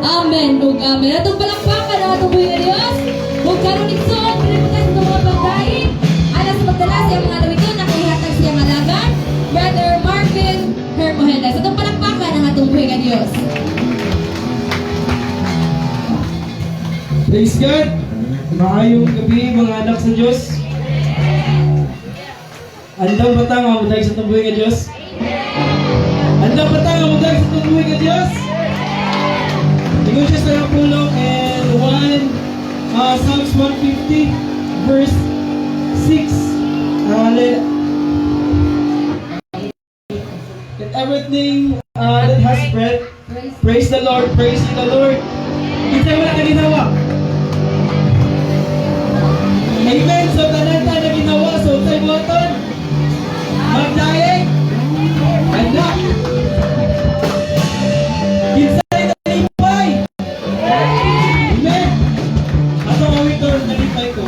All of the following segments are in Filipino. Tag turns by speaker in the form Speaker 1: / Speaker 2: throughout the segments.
Speaker 1: Amen ug amen. Atong palakpakan ang atong buhay nga Dios. Ug karon igsoon piniputan sa mga pagdain. Alas magdala siya mga nawigon nakahihatag siya nga lagan. Brother Marvin Hermohendas. Atong palakpakan ang atong buhay nga Dios.
Speaker 2: Praise God! Maayong gabi mga anak sa Diyos. Andang batang ang mudag sa tumbuhay nga Diyos. Andang batang ang mudag sa tumbuhay nga Diyos. Ingon siya sa pulong and 1 Psalms 150 verse 6. Let everything that has breath praise the Lord, praise the Lord. Kita mo na ginawa. Amen. So tanan ta na ginawa so tay buhaton. Magdaig. Anak. Kinsay nalipay. Amen. Ato awiton nalipay ko.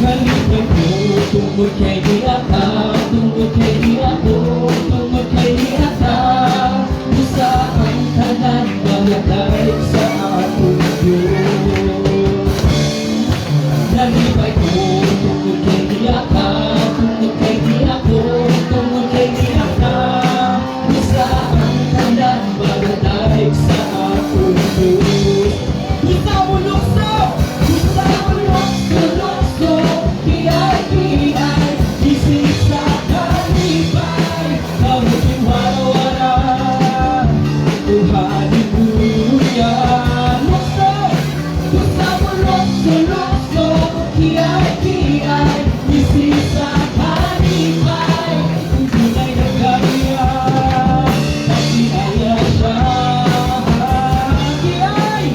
Speaker 2: Nalipay ko tungkol kay di ata, tungkol kay di ako, tungkol kay di ata. Isa ang tanan magdayeg sa atong Diyos. Nalipay ko tungkol kay di ata, tungkol kay di ako, tungkol kay di ata. Isa ang tanan magdayeg sa atong Diyos. Isa mo lukso, isa mo lukso, kiyay-kiyay, isip sa kalipay, kamuting wara-wara, oh hallelujah. Lukso, isa mo lukso, kiyay-kiyay, isip sa kalipay, kung tunay na kariyan, pag-iaya siya. Kiyay,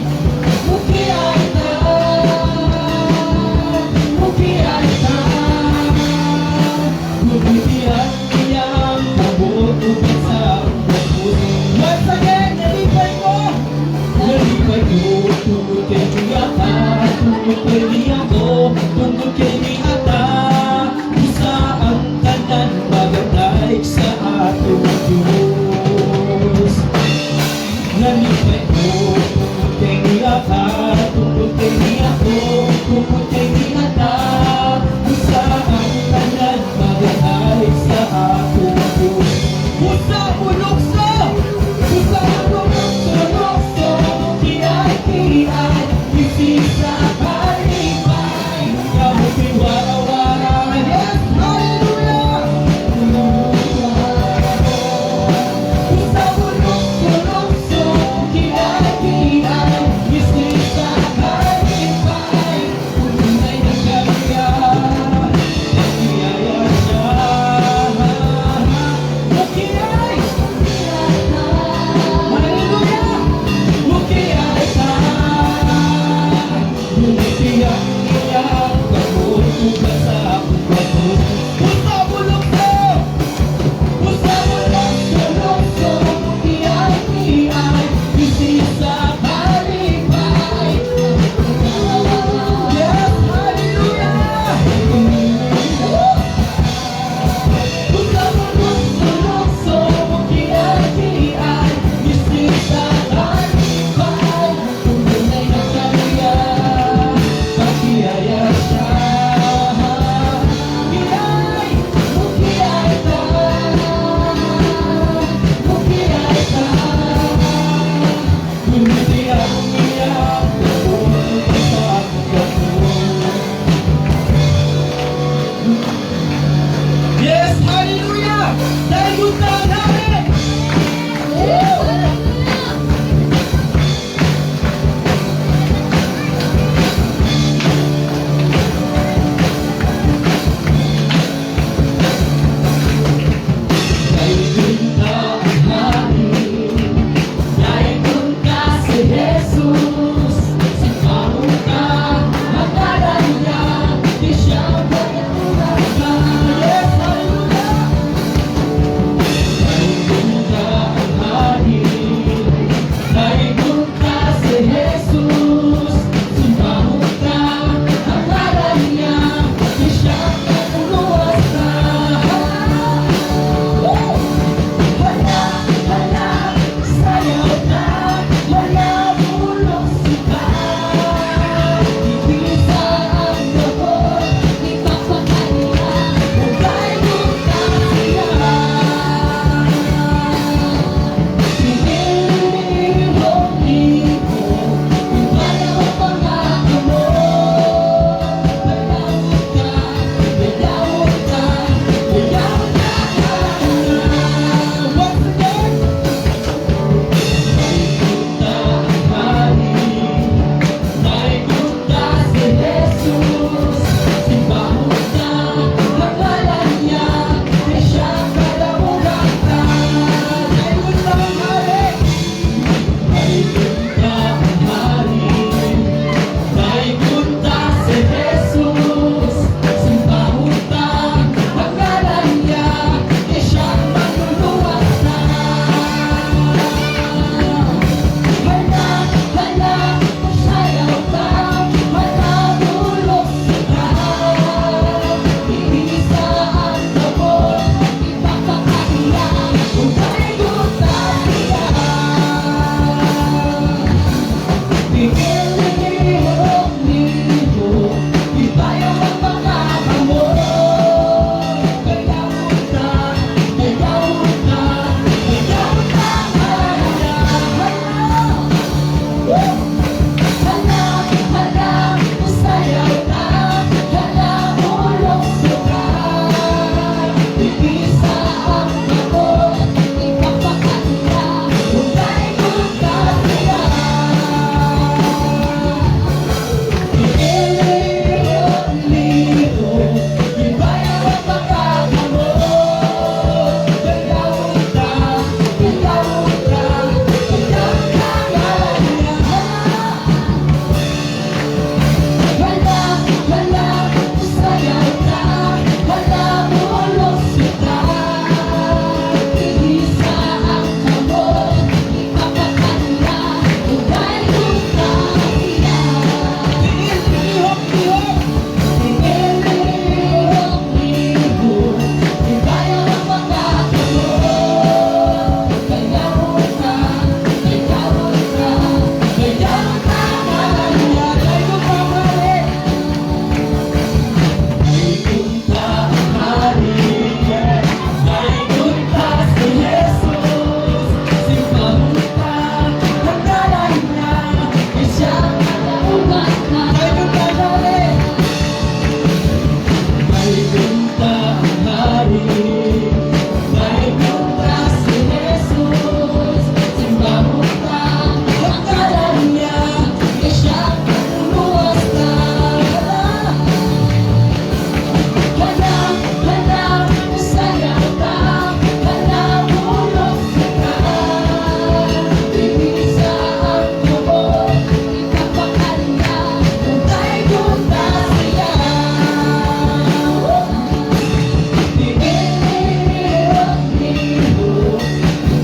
Speaker 2: mukiyay ta, mukiyay ta, mukiyay niyang mabutugan sa puso. Once again, nalipay ko, tungkol kay Niyata, tungkol kay Niyako, tungkol kay Niyata. Isa ang tanan magdayeg sa atong Diyos. Nalipay ko, tungkol kay Niyata, tungkol kay Niyako, tungkol kay Niyata. Isa ang tanan magdayeg sa atong Diyos. Usa mo lukso, usa mo lukso, kiyay-kiyay, isip sa kalipay, kamuting wara-wara. Yes, hallelujah!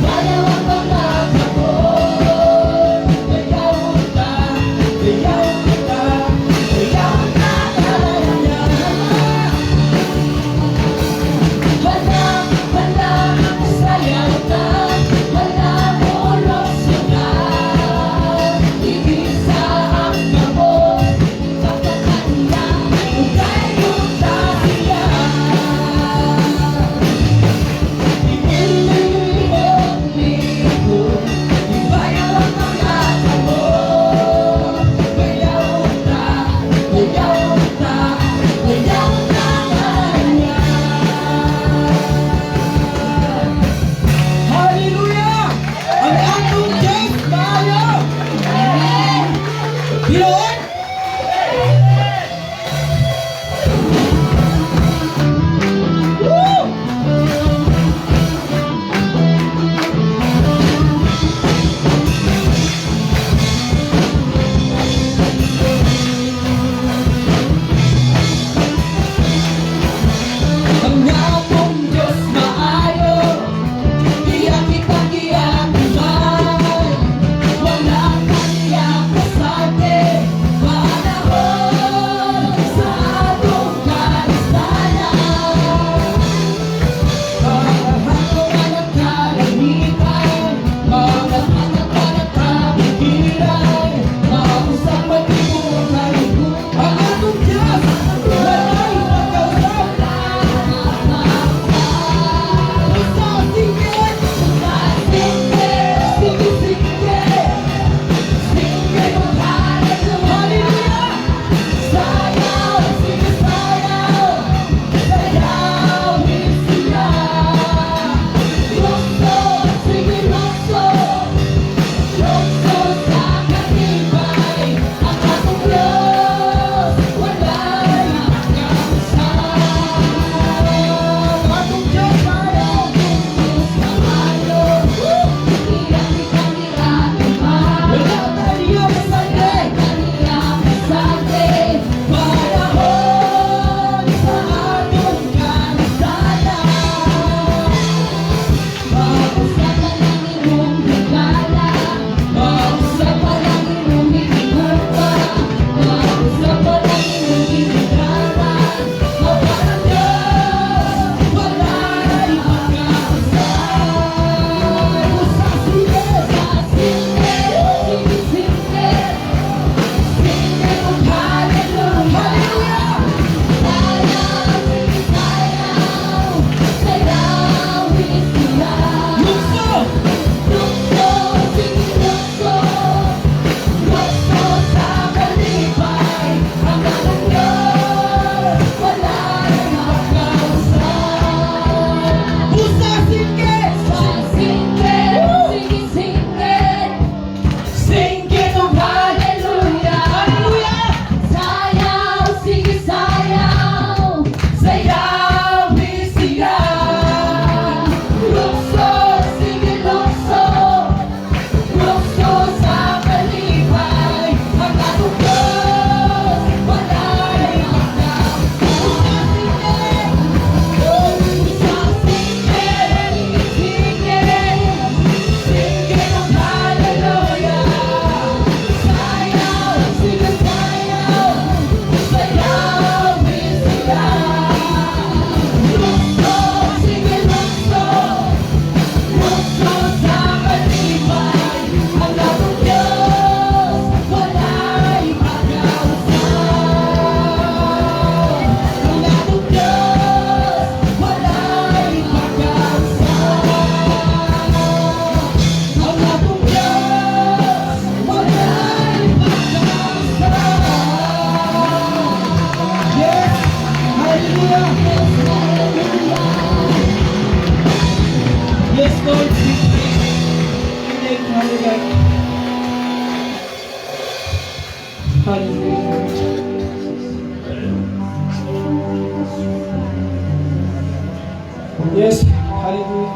Speaker 1: Bayaw ang mga kapon. Bayaw ka, bayaw ka, bayaw ka talaga. Wala, wala, sayaw ka, wala mo lukso ka. Igisa ang kapon, kapakanya, ukay yung tasiya. Libo-libo, ibayaw ang mga kapon. Bayaw ka, bayaw ka, bayaw ka talaga.
Speaker 2: Hallelujah! Ang atong Diyos maayo! Hiloon! Woo!
Speaker 1: Ang atong Diyos maayo, iyak kita giyakiman. Wala kaniya kasate, panahon sa atong kalistanan. Mga anak kalamitan, mga anak kabigiran, mga usapan mo kaliguan.
Speaker 2: Ang atong Diyos walay magkausap. Basta tingin! Atong Diyos maayo! Wala tayo masakit!
Speaker 1: Panahon sa atong kalistanan. Pausapan ang imong higala, pausapan ang imong higugma, pausapan ang imong higugama. Maparang Diyos, walay magkausay. Usasige, sige, sige mong hallelujah. Sayaw, sige sayaw, sayaw, isiyaw.
Speaker 2: Lukso!
Speaker 1: Lukso, sige lukso, lukso sa kalipay. Ang atong Diyos, wala nang magkausay.
Speaker 2: Usasige!
Speaker 1: Sa singit, sige, singit mong hallelujah.
Speaker 2: Hallelujah!
Speaker 1: Sayaw, sige sayaw, sayaw, isiyaw. Lukso, sige lukso, lukso sa kalipay. Ang atong Diyos, wala nang magkausay. Sa singit, singit mong hallelujah. Sayaw, sige sayaw, sayaw, isiyaw. Lukso, sige lukso, lukso sa kalipay. Ang atong Diyos, walay magkausay. Ang atong Diyos, walay magkausay. Ang atong Diyos, walay magkausay.
Speaker 2: Yes! Hallelujah! Yes, Lord! Hallelujah! Hallelujah! Yes, hallelujah!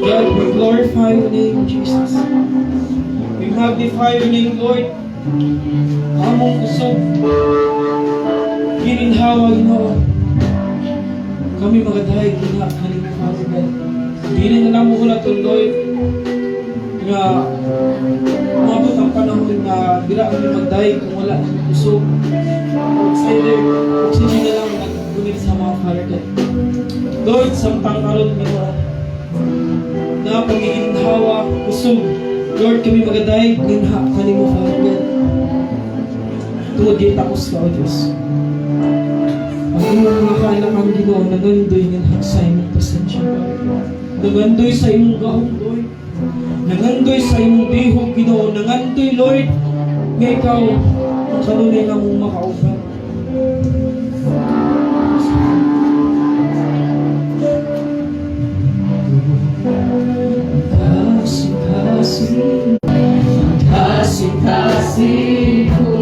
Speaker 2: God, we glorify your name, Jesus. We magnify your name, Lord. Among kusog. Gininhawa, Ginoo. Kami magadahay, Ginoo, kaning Father God. Dili na lang mo ulat ang Lord nga umabot ang panahon na dira ang magdaig kung wala ang kusog. Either oxygen na lang nagpunit sa mga kahargan. Lord, samtang aron mo na pag-iinhawa, kusog. Lord, kami magadaig ginha kanimo kahargan. Tungod di tapos ka, O Diyos. Ang iyong mga kailangan Ginoo, nagandoy ng hagsay mong pasensya. Nagandoy sa imong gahong, Lord. Nagandoy sa imong bihog, Ginoo. Nagandoy, Lord, nga ikaw ang kanunay na mong makaupan. Kasih-kasih ko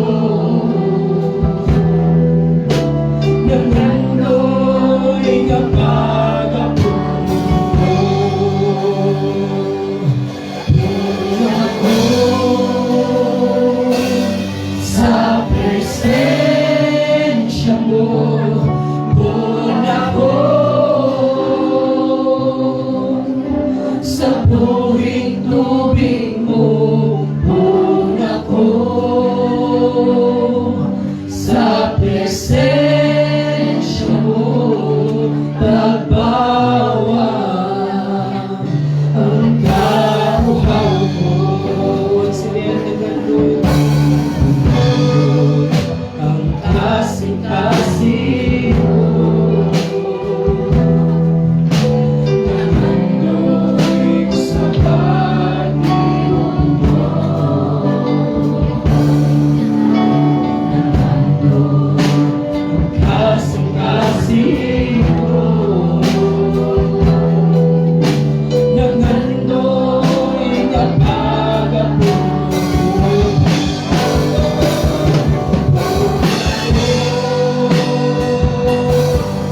Speaker 2: nangandoy kapag ako sa presensya mo, doon ako sa buhing tubig mo. Sa presensya mo, pagbawa ang karuhaw mo. Silen na ganun ang kasing-kasing mo. Nangandoy sa pag-ibig mo. Kasing-kasing mo, nangandoy kapag ako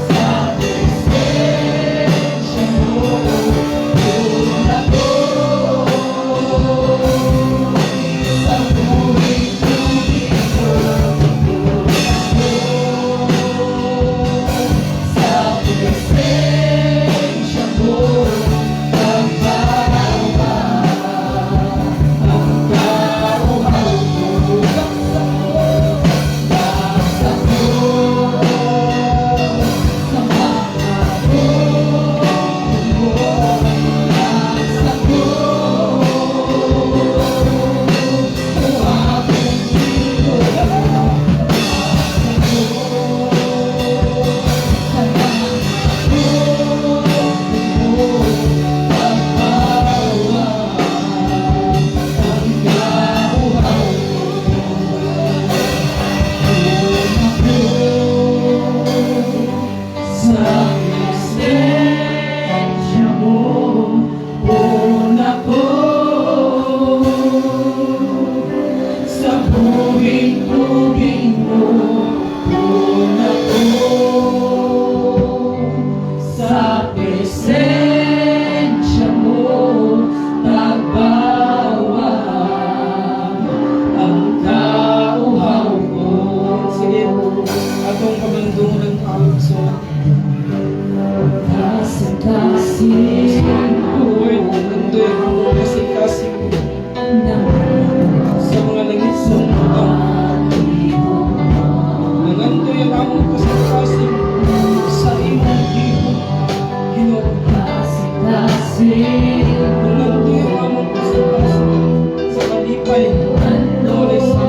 Speaker 2: sa presensya mo, doon ako sa buhing-tubig mo. Sa presensya mo, pagbawa ang karuhaw mo. Baksak mo sa mga buhay mo. Baksak mo kung aking sinulad. Sa presensya mo, una ko sa buhing-tubig mo, una ko sa presensya mo, tagbawa ang kauhaw mo. Sige, atong pagandungan ng kauso. Kasing-kasing Lord, nandoy ang kasing-kasing sa mga langit sa mundo. Nangandoy ang among kasing-kasing sa imong bihog, Ginoo. Kasing-kasing nangandoy ang among kasing-kasing sa kalipay. Nandoy sa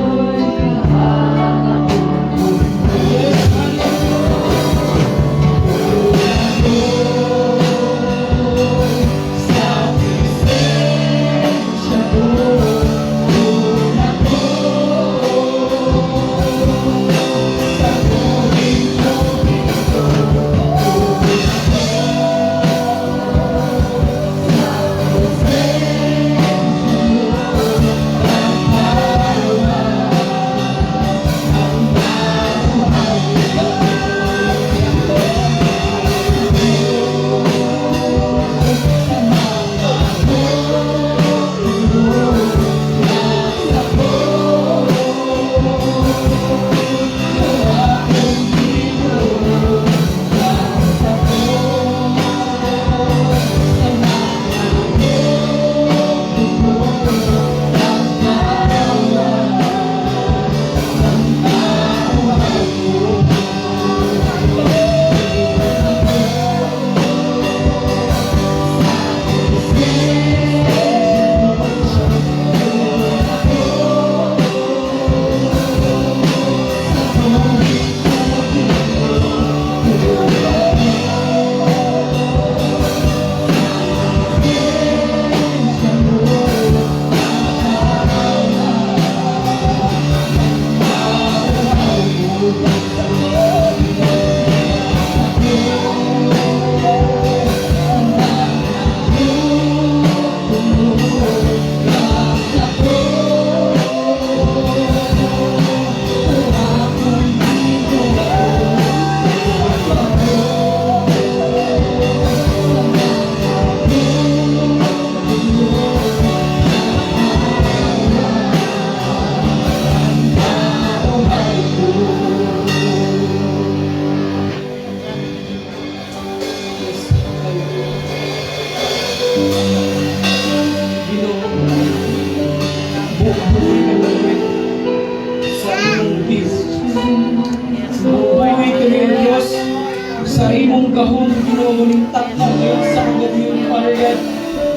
Speaker 2: Ginoo mo ning tatlong Diyos sa kagabiyon, Father God.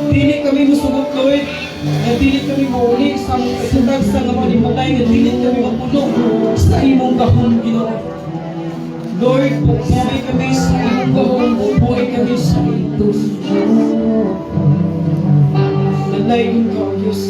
Speaker 2: Dili kami musugod, Lord. Nga dili kami mauli sa kasutag sa nga malimatay. Nga dili kami mapuno sa imong gahom, Ginoo. Lord, buhay kami sa imong gahom. Buhay kami sa itos. Nalayon ka, O Diyos.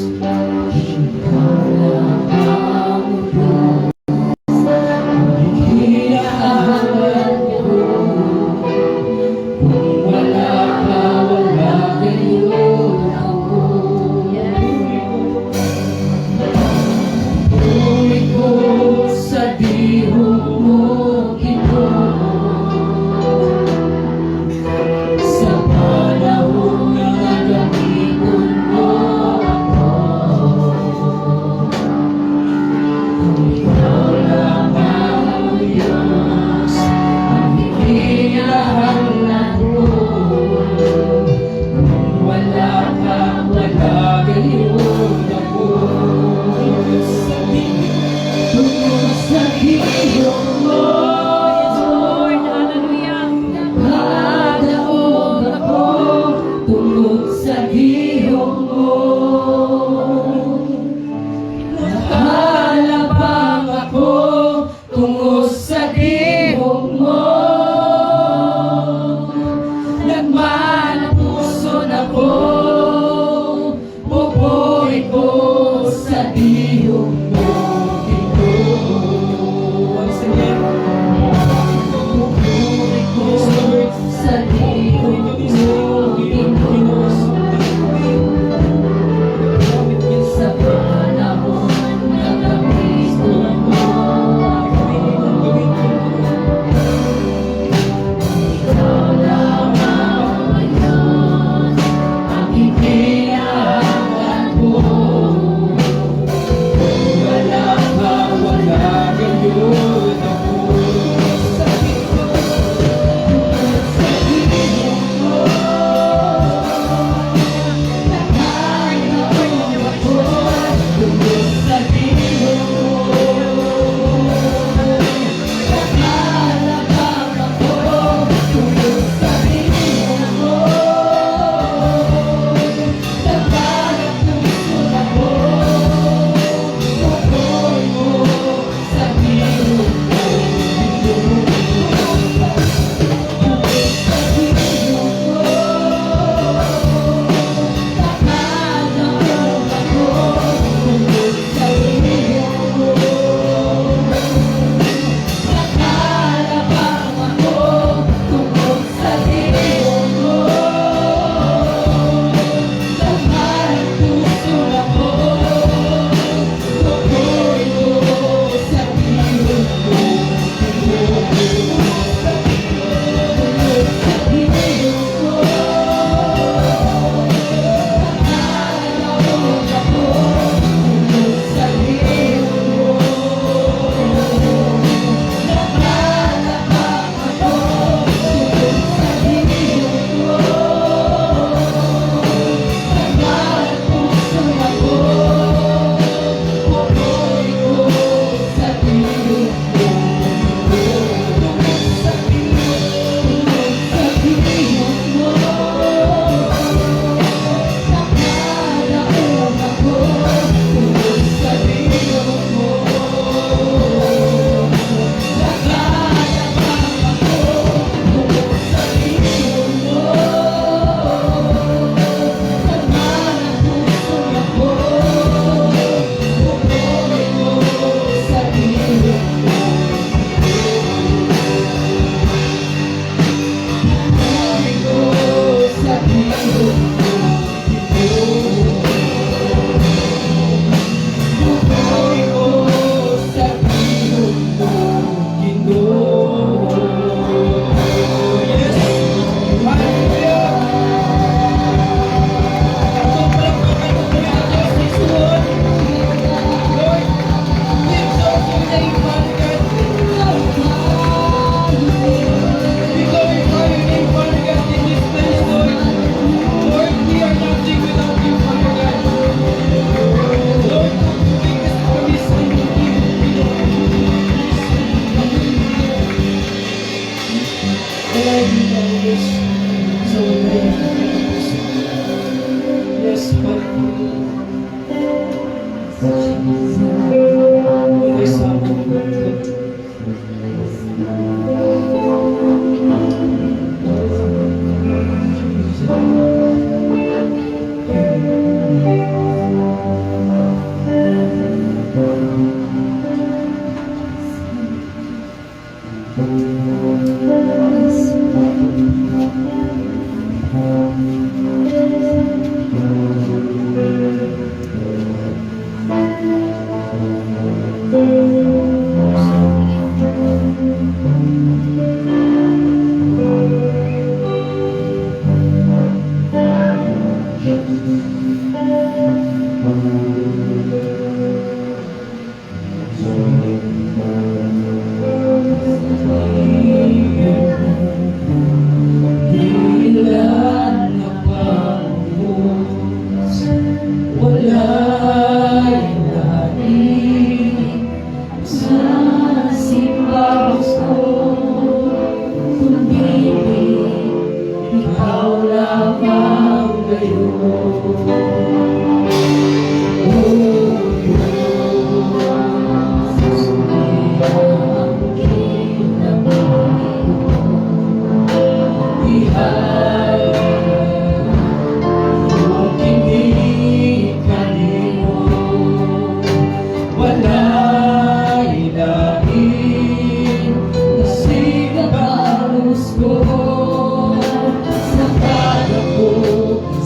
Speaker 2: Ilan na pangubos, wala'y lain sa simbahos ko, kundi ikaw lamang ngayon.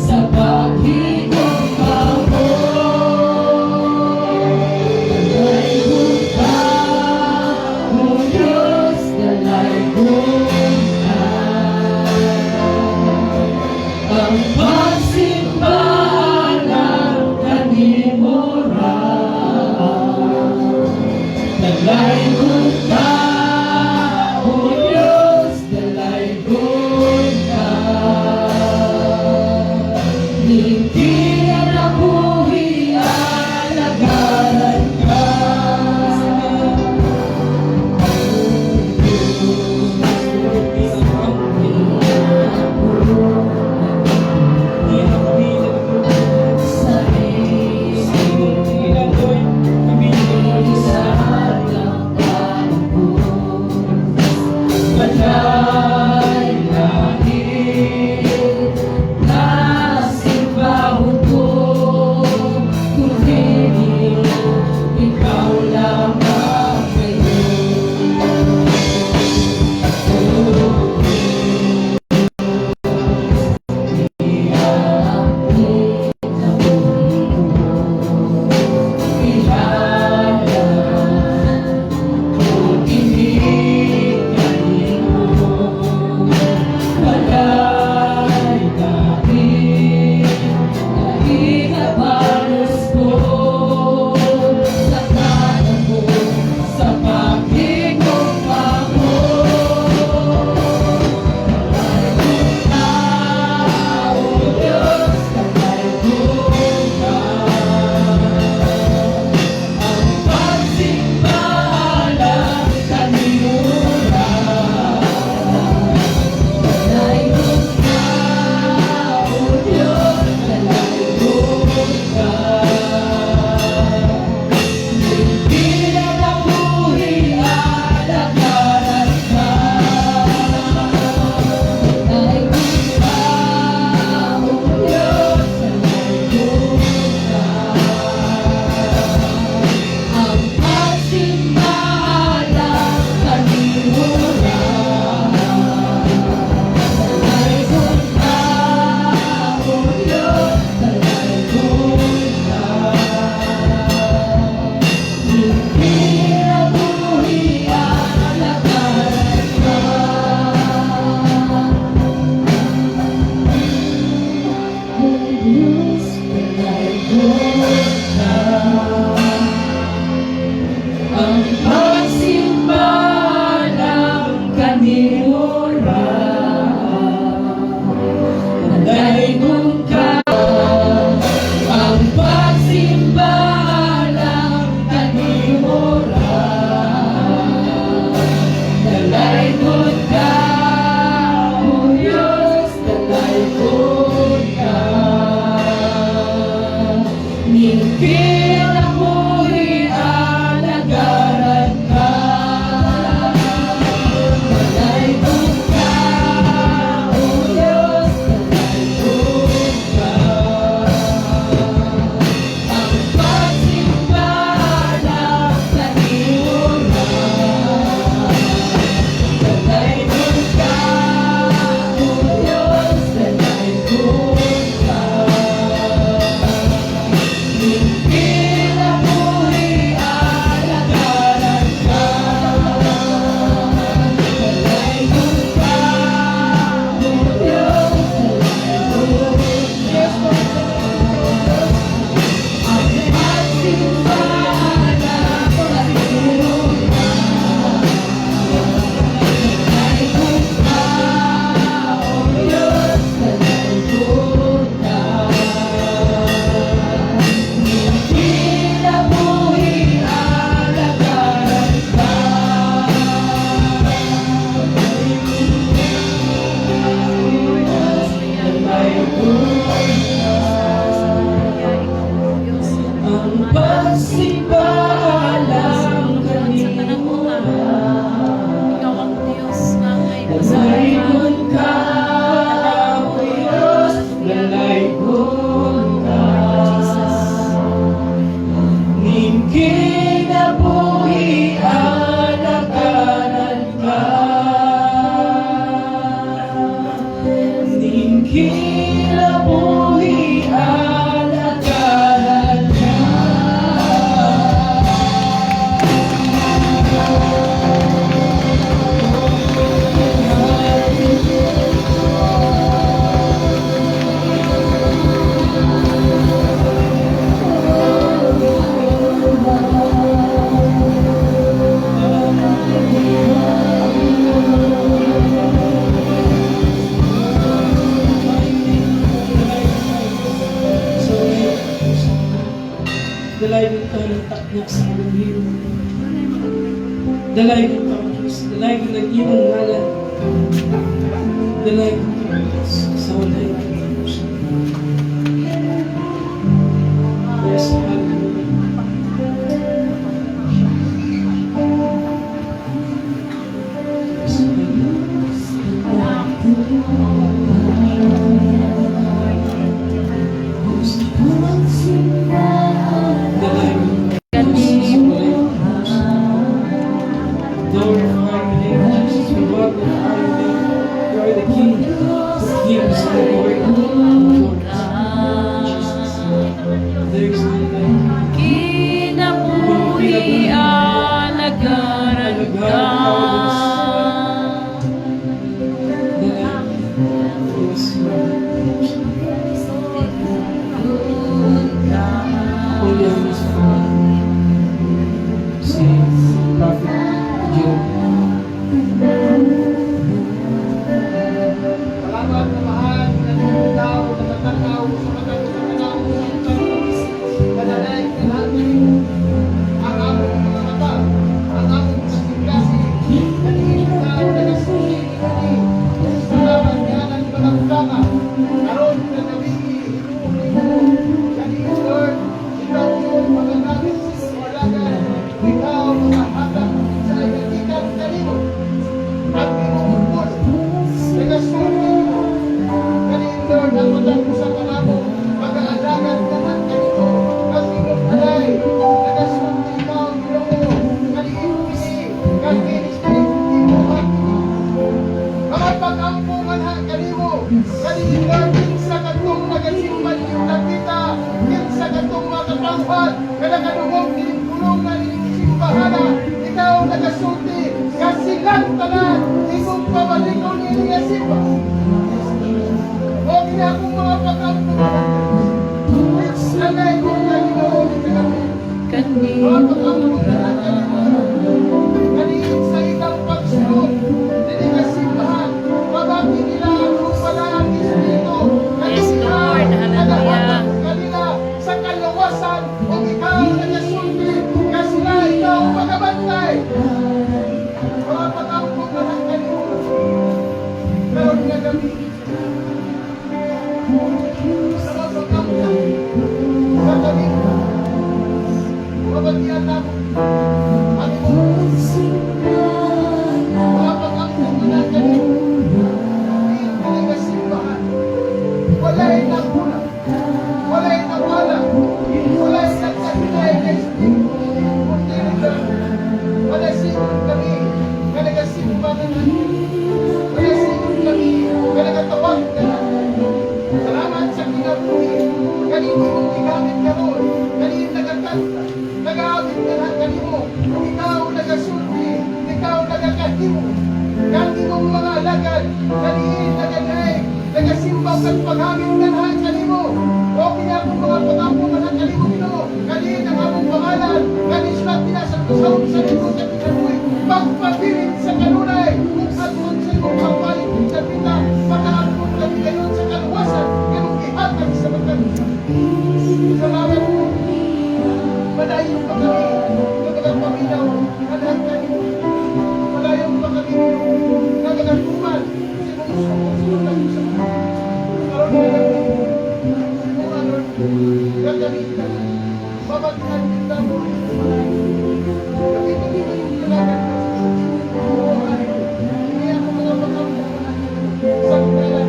Speaker 2: Sa paghingi dalay ng tahantak niya sa among hiro. Dalay ng Diyos, dalay ng nag-iwan ngalan. Dalay ng Diyos, sa walay ng Diyos. Yes, hallelujah.
Speaker 3: Kinabuhi alagaran ka.
Speaker 4: Salamat na mahal na nilitaw na matanaw sa matanaw sa panalay na natin ang among mga mata, ang among kasigasi, na nilitaw na nasusi ni salamat nga ng malagdama, karon na nabigi, kani Lord, ikaw yung mga namin sa walagan, ikaw mga hatang sa ikatikan kanino, at pinupul, nagasuti, Lord, ang matang sa kanamo, mag-aadagan ka ng kanito, kasi yung alay, nagasunti ka ang Ginoo, kaliipisi, kakinis ka rin, mo mga pag-ampungan ha, kanimo, kaliin Lord, sa katong nagasimpan yung nakita, sa katong makatanghat, kadakadungong kinigulong na ninisimbahala, ikaw nagasunti, kasi lang tanan, imong pabalikon niliyasimba. Okay na akong mga pag-ampungan. Sanay ko na Ginoo ni kami. Mga pag-ampungan na kaniin sa ilang pagsunod, niligasimbahan, pagati nila ang pala ang Espiritu.
Speaker 3: Yes, Lord. Hallelujah.
Speaker 4: Kanila sa kalawasan, kung ikaw nagasulti, kasi na ikaw magabantay. Mga pag-ampungan na kanino. Pero nga kami, sa mga pagkamulan, sa galing, mabagyan na mo, at mo, mga pagkamulan na galing, hindi nagasimbahan, wala'y nagpula, wala'y nagwala, wala'y nagsahinay na Espiritu, kundi nila, walasin kami, nagasimbahan na, walasin kami, nagatabag na, salamat sa kinabuhi. Kanino mong igamit ka ron. Kanino nagakanta. Nag-aabit ka na kanino. Ikaw nagasulti. Ikaw nagakahimo. Kanino mga alagad. Kanino naganaig. Nagasimbaw at paghamit ka na kanino. O pinakong mga pag-ampungan na kanino Ginoo. Kanino ang among pangalan. Kanino sila pinasang kusawag sa lingkod at kinabuhi. Pagpapilit sa kanunay. Kung atun sa imong pagpalit sa pita. Pagkaampungan kami gayon sa kaluwasan. Ihatag sa magkano. Salamat po. Malayo pa kami. Nagagang paminaw. Anak kanino. Malayo pa kami. Nagagang tuman. Simong sa mga. Karoon na kami. Simong anon. Gagalit ka. Babagyan kita mo. Kapito dito yung kalagan. Oo, ano. Hindi ako mga pagkamulan. Sa kailan.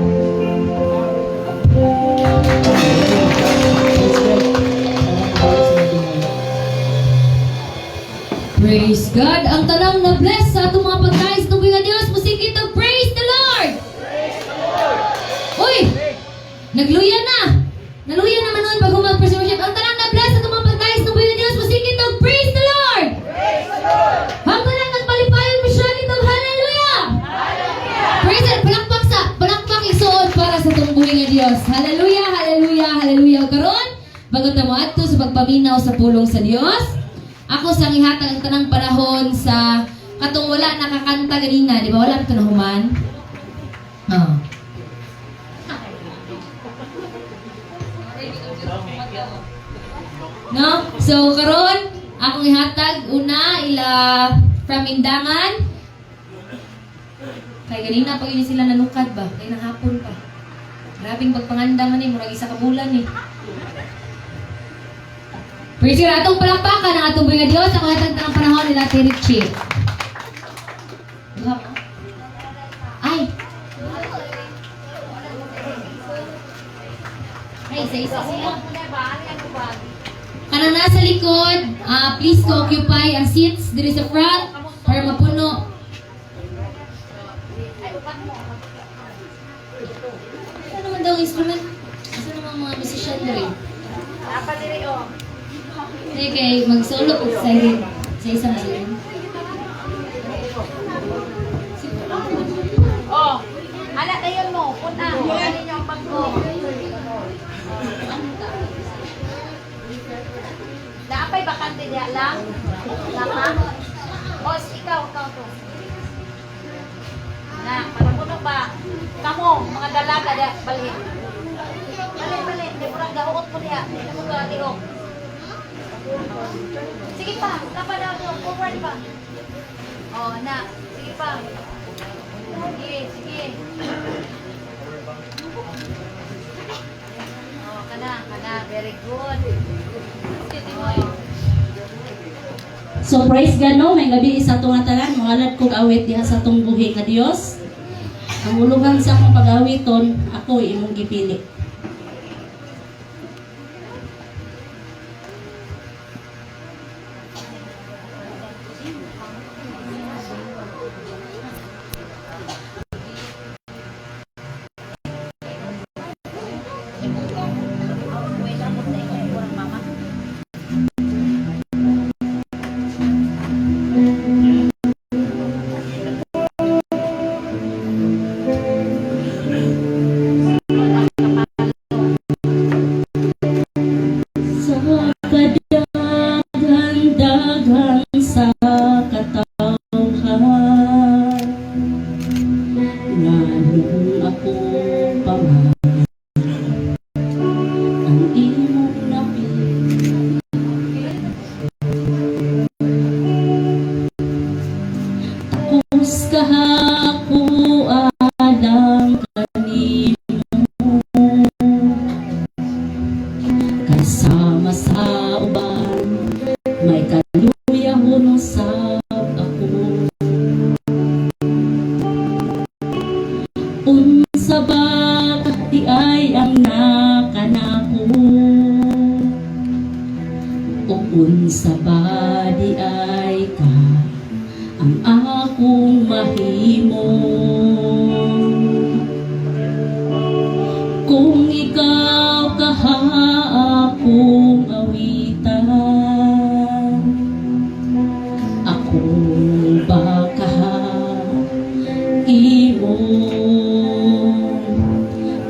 Speaker 1: Praise God! Ang tanang na bless sa atong mga pagkais ng mga Diyos. Musikit ang praise the Lord! Uy! Nagluya na! Naluya naman nun pag humag-preservation. Ang tanang na bless sa atong mga pagkais ng mga Diyos. Musikit ang praise the Lord! Hanggang ang nagpalipayon mo siya nitong hallelujah! Praise it! Palakpak isuod para sa tumbuhin ng Diyos. Hallelujah! Hallelujah! Hallelujah! Karon, bago tamo adto sa pagpaminaw sa pulong sa Diyos, ako sang ihatag ang tanang panahon sa katong wala nakakanta ganina, di ba? Wala ito na human. Oh. No? So karon akong ihatag una ila from Indangan. Kay ganina pag ini sila nanukad ba? Kay nang hapon pa. Grabing pagpanganda man murag isa ka bulan Praise God, atong palakpakan ang atong buhay nga Diyos. Ako ihatag ng panahon nila Ate Richie. Ay! Ay, isa-isa sila. Kanang nasa likod, please to occupy ang seats diri sa front para mapuno. Ano naman daw ang instrument? Asa naman mga musician diri? Okay, mag-solo po sa siren. Sa isang siren.
Speaker 5: Oh, anak kayo mo, punta. Ano niyo ang pagko? Naapay bakante diya lang? Lama? O, ikaw to. Na, parapuno ba? Kamu, mga dalaga diya, balik. Balik. Di mo lang gahuot mo diya. Di mo gahuot. Sige pa, dapat daw, forward pa. Oh, anak, sige pa. Sige. Oh, kana, very good. Sige mo.
Speaker 6: So praise God no, may gabi isa to nga tanan, mangalad kog awit diha sa tong buhi nga Dios. Ang ulugan sa akong pag-awiton, ako imong gipili. Sa kadaghan-daghan sa katawhan, nganong ako pangalan ang imong napili. Tapos kahako alang kanimo, kasama sa uban, may kaluyahon usab ako. Unsa ba di ay ang nakanako, o unsa ba di ay ka ang akong mahimo. Kung ikaw kaha akong awitan, ako ba kaha imo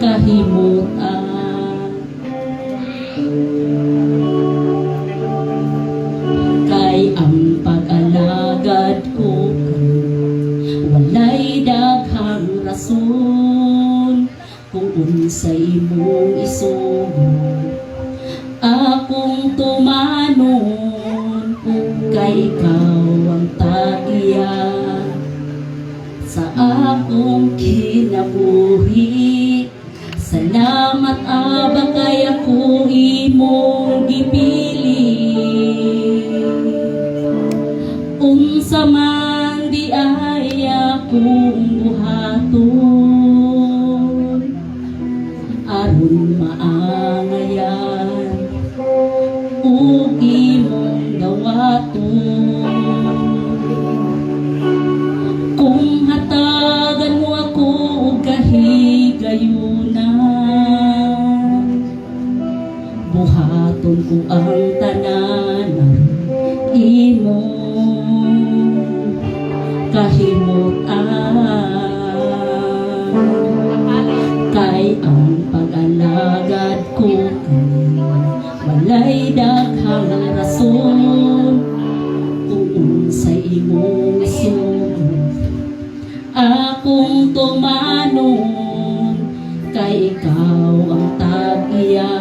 Speaker 6: kahimutan. Kay ang pag-alagad ko walay daghang rason, kung unsay imong isugo akong tumanon. Kay ikaw ang tagiya sa akong kinabuhi. Salamat Aba kay ako imong gipili. Unsa man di ay akong buhaton, aron maangayan ug imong dawaton. Kung hatagan mo ako og kahigayunan, buhaton ko ang tanan imong kahimutan. Kay ang pag-alagad ko walay daghang rason, kung unsay imong sugod akong tumanon. Kay ikaw ang tagiya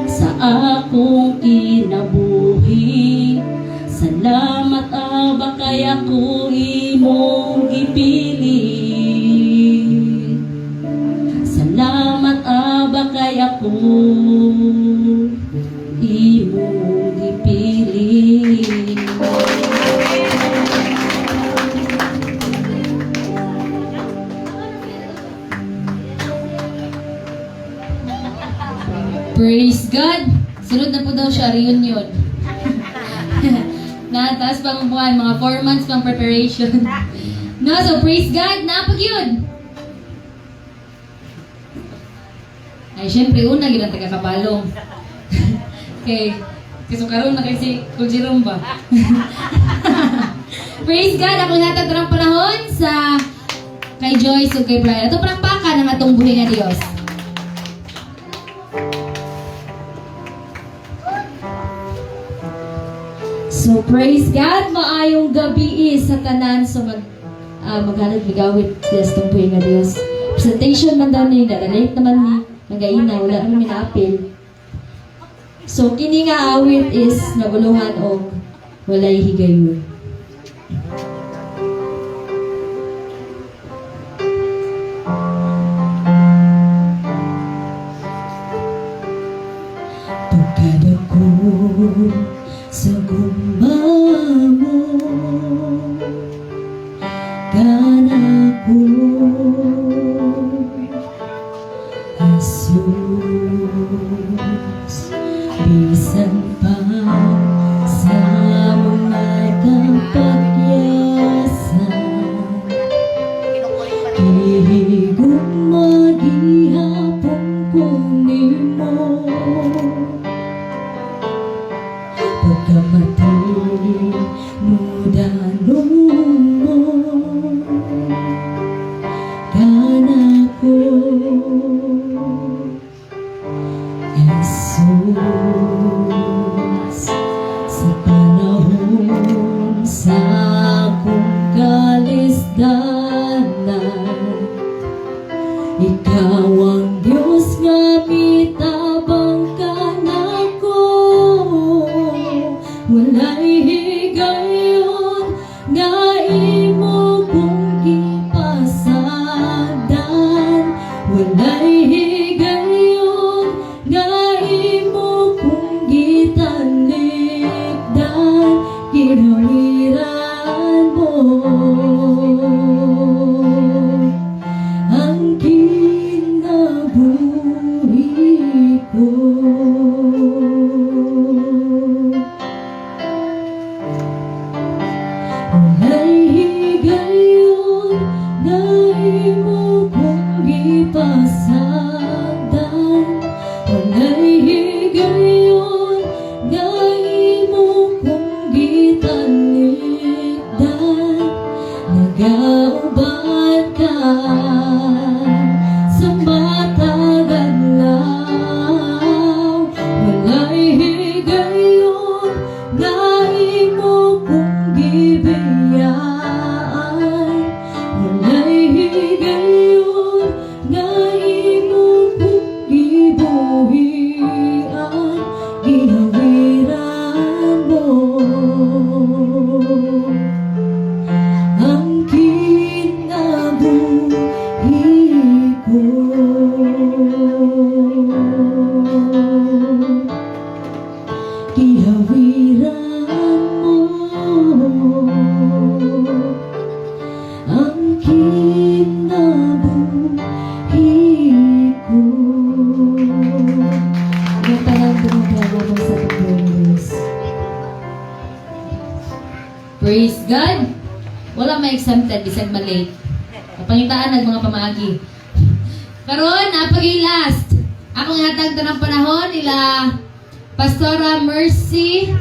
Speaker 6: sa akong kinabuhi. Salamat Aba kay ako imong gipili. Salamat Aba kay ako imong gipili.
Speaker 1: Praise God! Sunod na po daw siya, reunion. Taas pang buwan, mga 4 months pang preparation. No, so praise God, napag yun! Ay, syempre, una, ginang taga-kapalong. Okay, kasi karoon na kasi Kuljirom ba? Praise God, ako natag ng panahon sa kay Joyce o kay Brian. Ito palakpakan ng atong buhay nga Diyos. So praise God, maayong gabi sa tanan sa maghanap bigawit sa atong buhay nga Diyos. Presentation man daw ni, dalalate naman ni, nagaina, wala naman minaapil. So kini nga awit is naguluhan og walay higayon. Tugad ako sa gumamo, kana ko Jesus, bisan pa sa mga kapagyasan, higugma gihapon ko nimo. Pagkamatay mudanong mo, kana ko Jesus, sa panahon sa akong kalisdanan, ikaw ang Diyos nga mitabang ka nako. Walay higayon nga imo kong gipasagdan. Walay higayon nga imo kong gitalikdan. Ginawiran mo ang kinabuhi ko. Walay higayon nga imo kong gipasagdan. Walay higayon nga imo kong gitalikdan. Nagauban ka sa matag adlaw. Walay higayon nga imo kong gibiyaan. Walay higayon nga imo kong gibuhian. Ginawiran mo ang kinabuhi ko. Gihawiran mo ang kinabuhi ko. Ang tanang pinaglalabang sa Panginoon. Praise God! Wala may exempted, bisag malate. Kapangitaan ng mga pamagi. Karon, napagay last. Akong hatag to ng panahon nila Pastora Mercy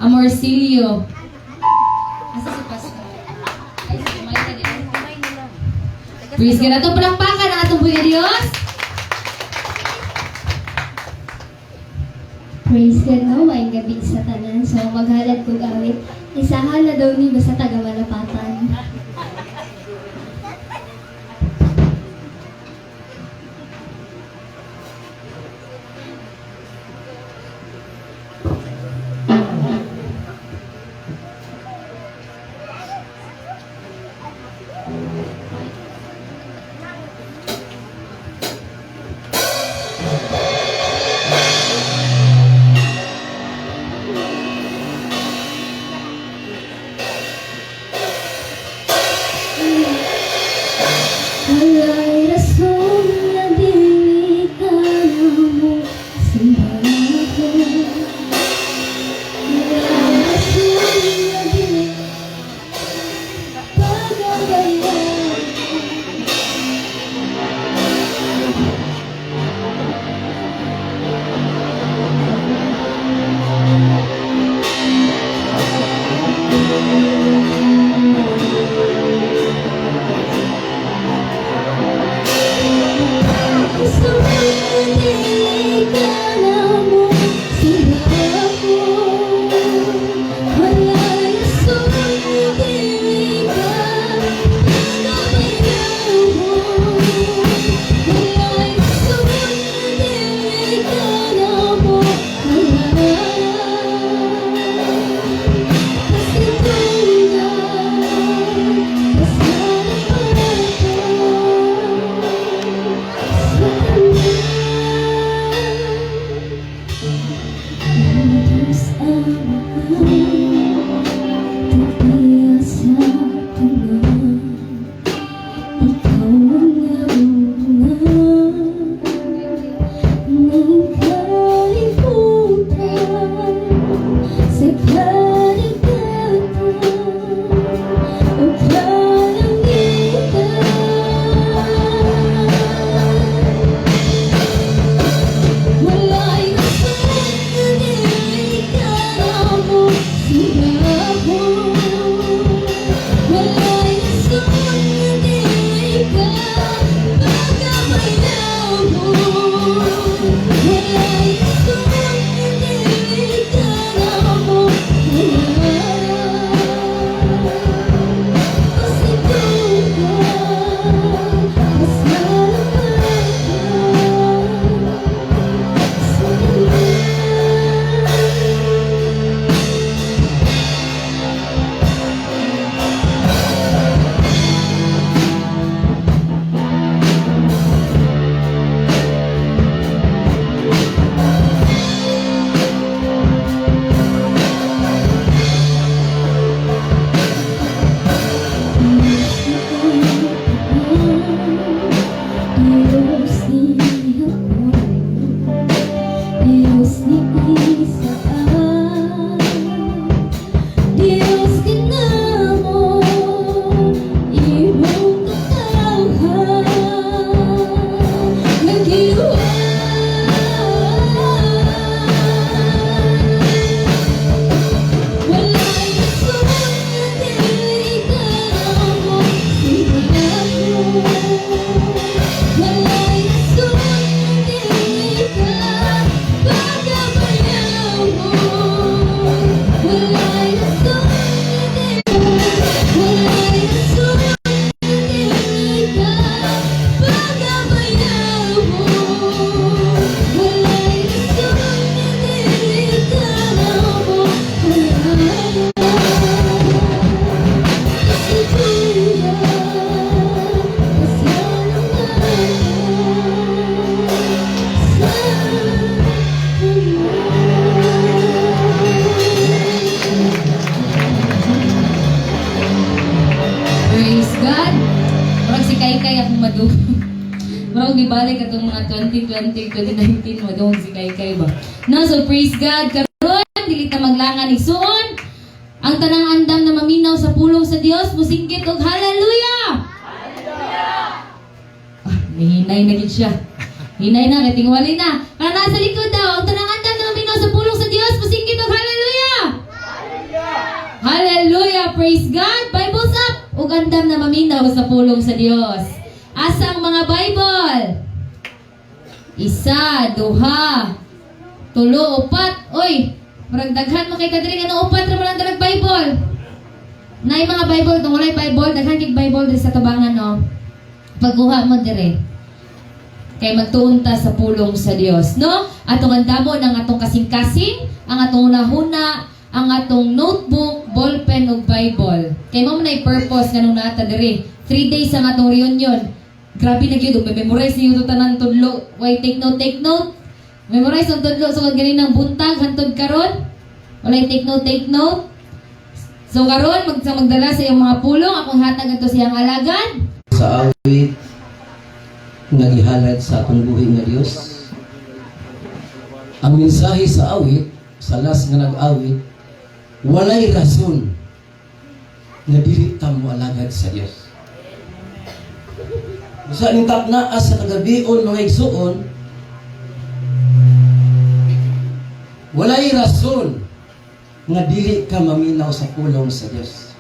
Speaker 1: Amorcilio. Asa si Pastor? Ay, si Mike din. Praise God! Atong palakpakan ang atong buhay Diyos.
Speaker 7: Praise God no, may gabi sa tanan. So, maghalad ko gawit. Isahan na daw ni basta taga Malapatan.
Speaker 1: balik atong mga 2020, 2019 mo doon si Kay ba. No, so praise God. Karon dili ta maglangan igsuon. Ang tanang andam na maminaw sa pulong sa Dios, musinggit og hallelujah. Hinay na gid siya. Hinay na, kay tingwali na. Para nasa likod daw, ang tanang andam na maminaw sa pulong sa Dios, musinggit og hallelujah. Hallelujah, praise God. Bible's up. Ug andam na maminaw sa pulong sa Dios. Asa ang mga Bible? 1, 2, 3, 4. Oy, murag daghan makita diri nga 4 ra man ang dalag Bible. Nay mga Bible, tong walay Bible, daghan gig Bible diri sa tabangan no. Pagkuha mo dire. Kay magtuon ta sa pulong sa Dios, no? Atong andamon ang atong kasing-kasing, ang atong hunahuna, ang atong notebook, ballpen ug Bible. Kay mo na purpose kanung naata diri. 3 days ang atong reunion. Grabe na gyud, memorize niyo to tanan tudlo. Why take note. Memorize ang tudlo so ganinang buntag hantod karon. Walay take note. So karon magdala sa iyong mga pulong, akong hatag ato siyang alagad.
Speaker 8: Sa awit nga gihalad sa atong buhi nga Dios. Ang mensahe sa awit, sa last nga nag-awit, walay rason nga dili ta mo alagad sa Dios. Sa ning tapnaa sa kagabion mga igsuon, walay rason nga dili ka maminaw sa pulong sa Dios.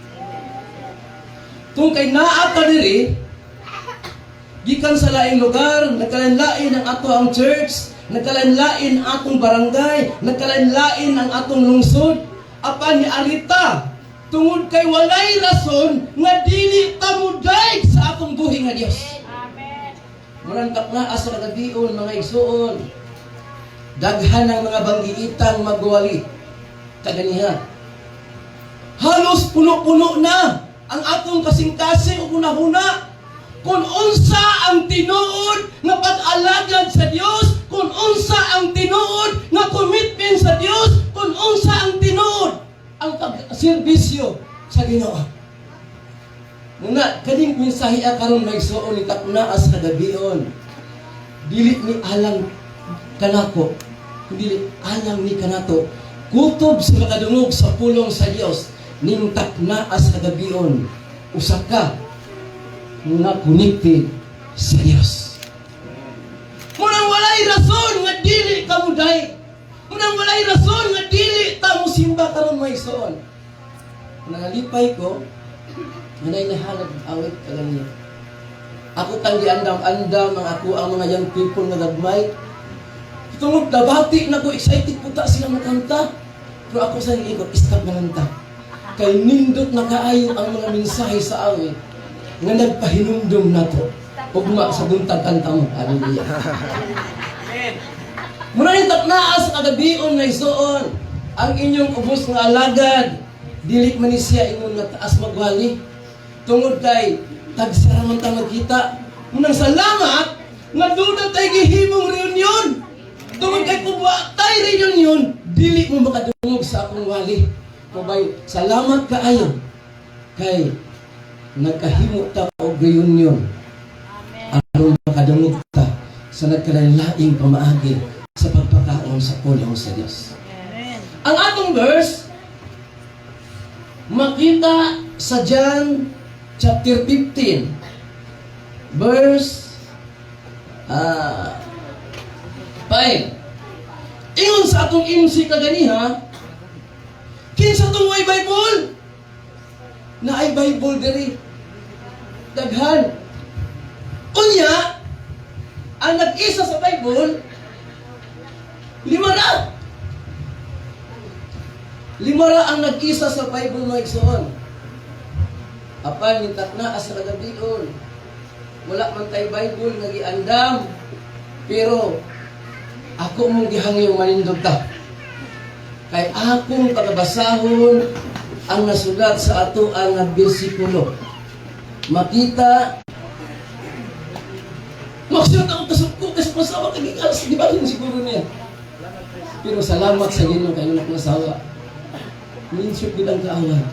Speaker 8: Kung kay naa ka diri, gikan sa laing lugar, nagkalain-lain ang ato ang church, nagkalain-lain ang atong barangay, nagkalain-lain ang atong lungsod, apan ni arita, tungod kay walay rason nga dili ta muday sa atong buhi nga Dios. Murang tapnaa sa kagabion mga igsuon, daghan ang mga banggiitang magwali kaganiha. Halos puno-puno na ang atong kasing-kasing ug hunahuna kung unsa ang tinuod nga pag-alagad sa Dios, kung unsa ang tinuod nga commitment sa Dios, kung unsa ang tinuod ang pag-serbisyo sa Ginoo. Muna kaning mensahe karon may igsuon ni tapnaa sa kagabion. Dili ni alang kanako, dili alang ni kanato. Kutob sa makadungog sa pulong sa Dios ning tapnaa sa kagabion. Usa ka nga connected sa Dios. Munang walay rason nga dili ka muday. Munang walay rason nga dili ta mosimba karon may igsuon. Nangalipay ko, manay nahalad awit kaganiya. Ako tang giandam-andam ang ako ang mga young people nga gagmay. Tungod nabati na ko, excited po ta sila makanta. Pero ako sa ikot, stop na lang ta. Kay nindot na kaayo ang mga mensahe sa awit nga nagpahinumdum na to. Ugma sa buntag kanta mo. Hallelujah. Muna yung tapnaa sa kagabion na isuon, ang inyong ubos nga alagad, dilik man ni siya ingon nga taas magwali. Tungod kay tagsaraman ta magkita. Munang salamat nga doon na tayo gihimong reunion. Tungod kay kuwa tayo reunion, dili mo makadungog sa akong wali. Kubay, salamat kaayo kay nagkahimo ta og reunion. Aron makadungog ta sa nagkalain-laing pamaagi sa pagpakaon sa pulong sa Dios. Ang atong verse makita sa John chapter 15 verse 5. Ingon sa atong MC kaganiha, kinsa tong way Bible? Na ay Bible diri. Daghan. Unya, ang nag-isa sa Bible, 5 ra. 5 ra ang nag-isa sa Bible mga igsoon. Apan yung takna sa kagabion, wala man tay Bible nga giandam, pero ako mong gihangyo manindog ta. Kay akong pagabasahon ang nasulat sa ato ang bersikulo. Makita maksud ako kasukko kasi masawa kaging alas, di ba yun siguro niya? Pero salamat sa Ginoo kayo na masawa. Minsyo bilang kaawan.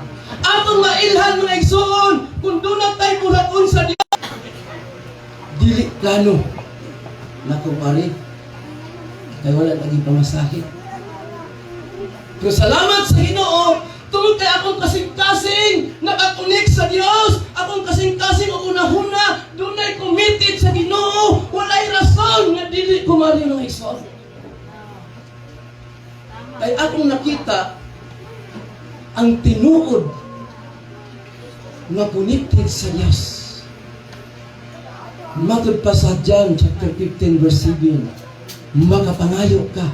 Speaker 8: Atong mailhan mga igsuon, kung doon na tayo buhaton sa Dios, dili plano nakumari. Kaya wala lagi pamasahe. Pero salamat sa Ginoo, tungod kay akong kasing-kasing nakakunik sa Dios, akong kasing-kasing o unahuna, dunay committed sa Ginoo, walay rason nga dili kumari ng igsoon. Kay akong nakita ang tinuod nga connected sa Dios. Matod pa sa John chapter 15 verse 7, makapangayo ka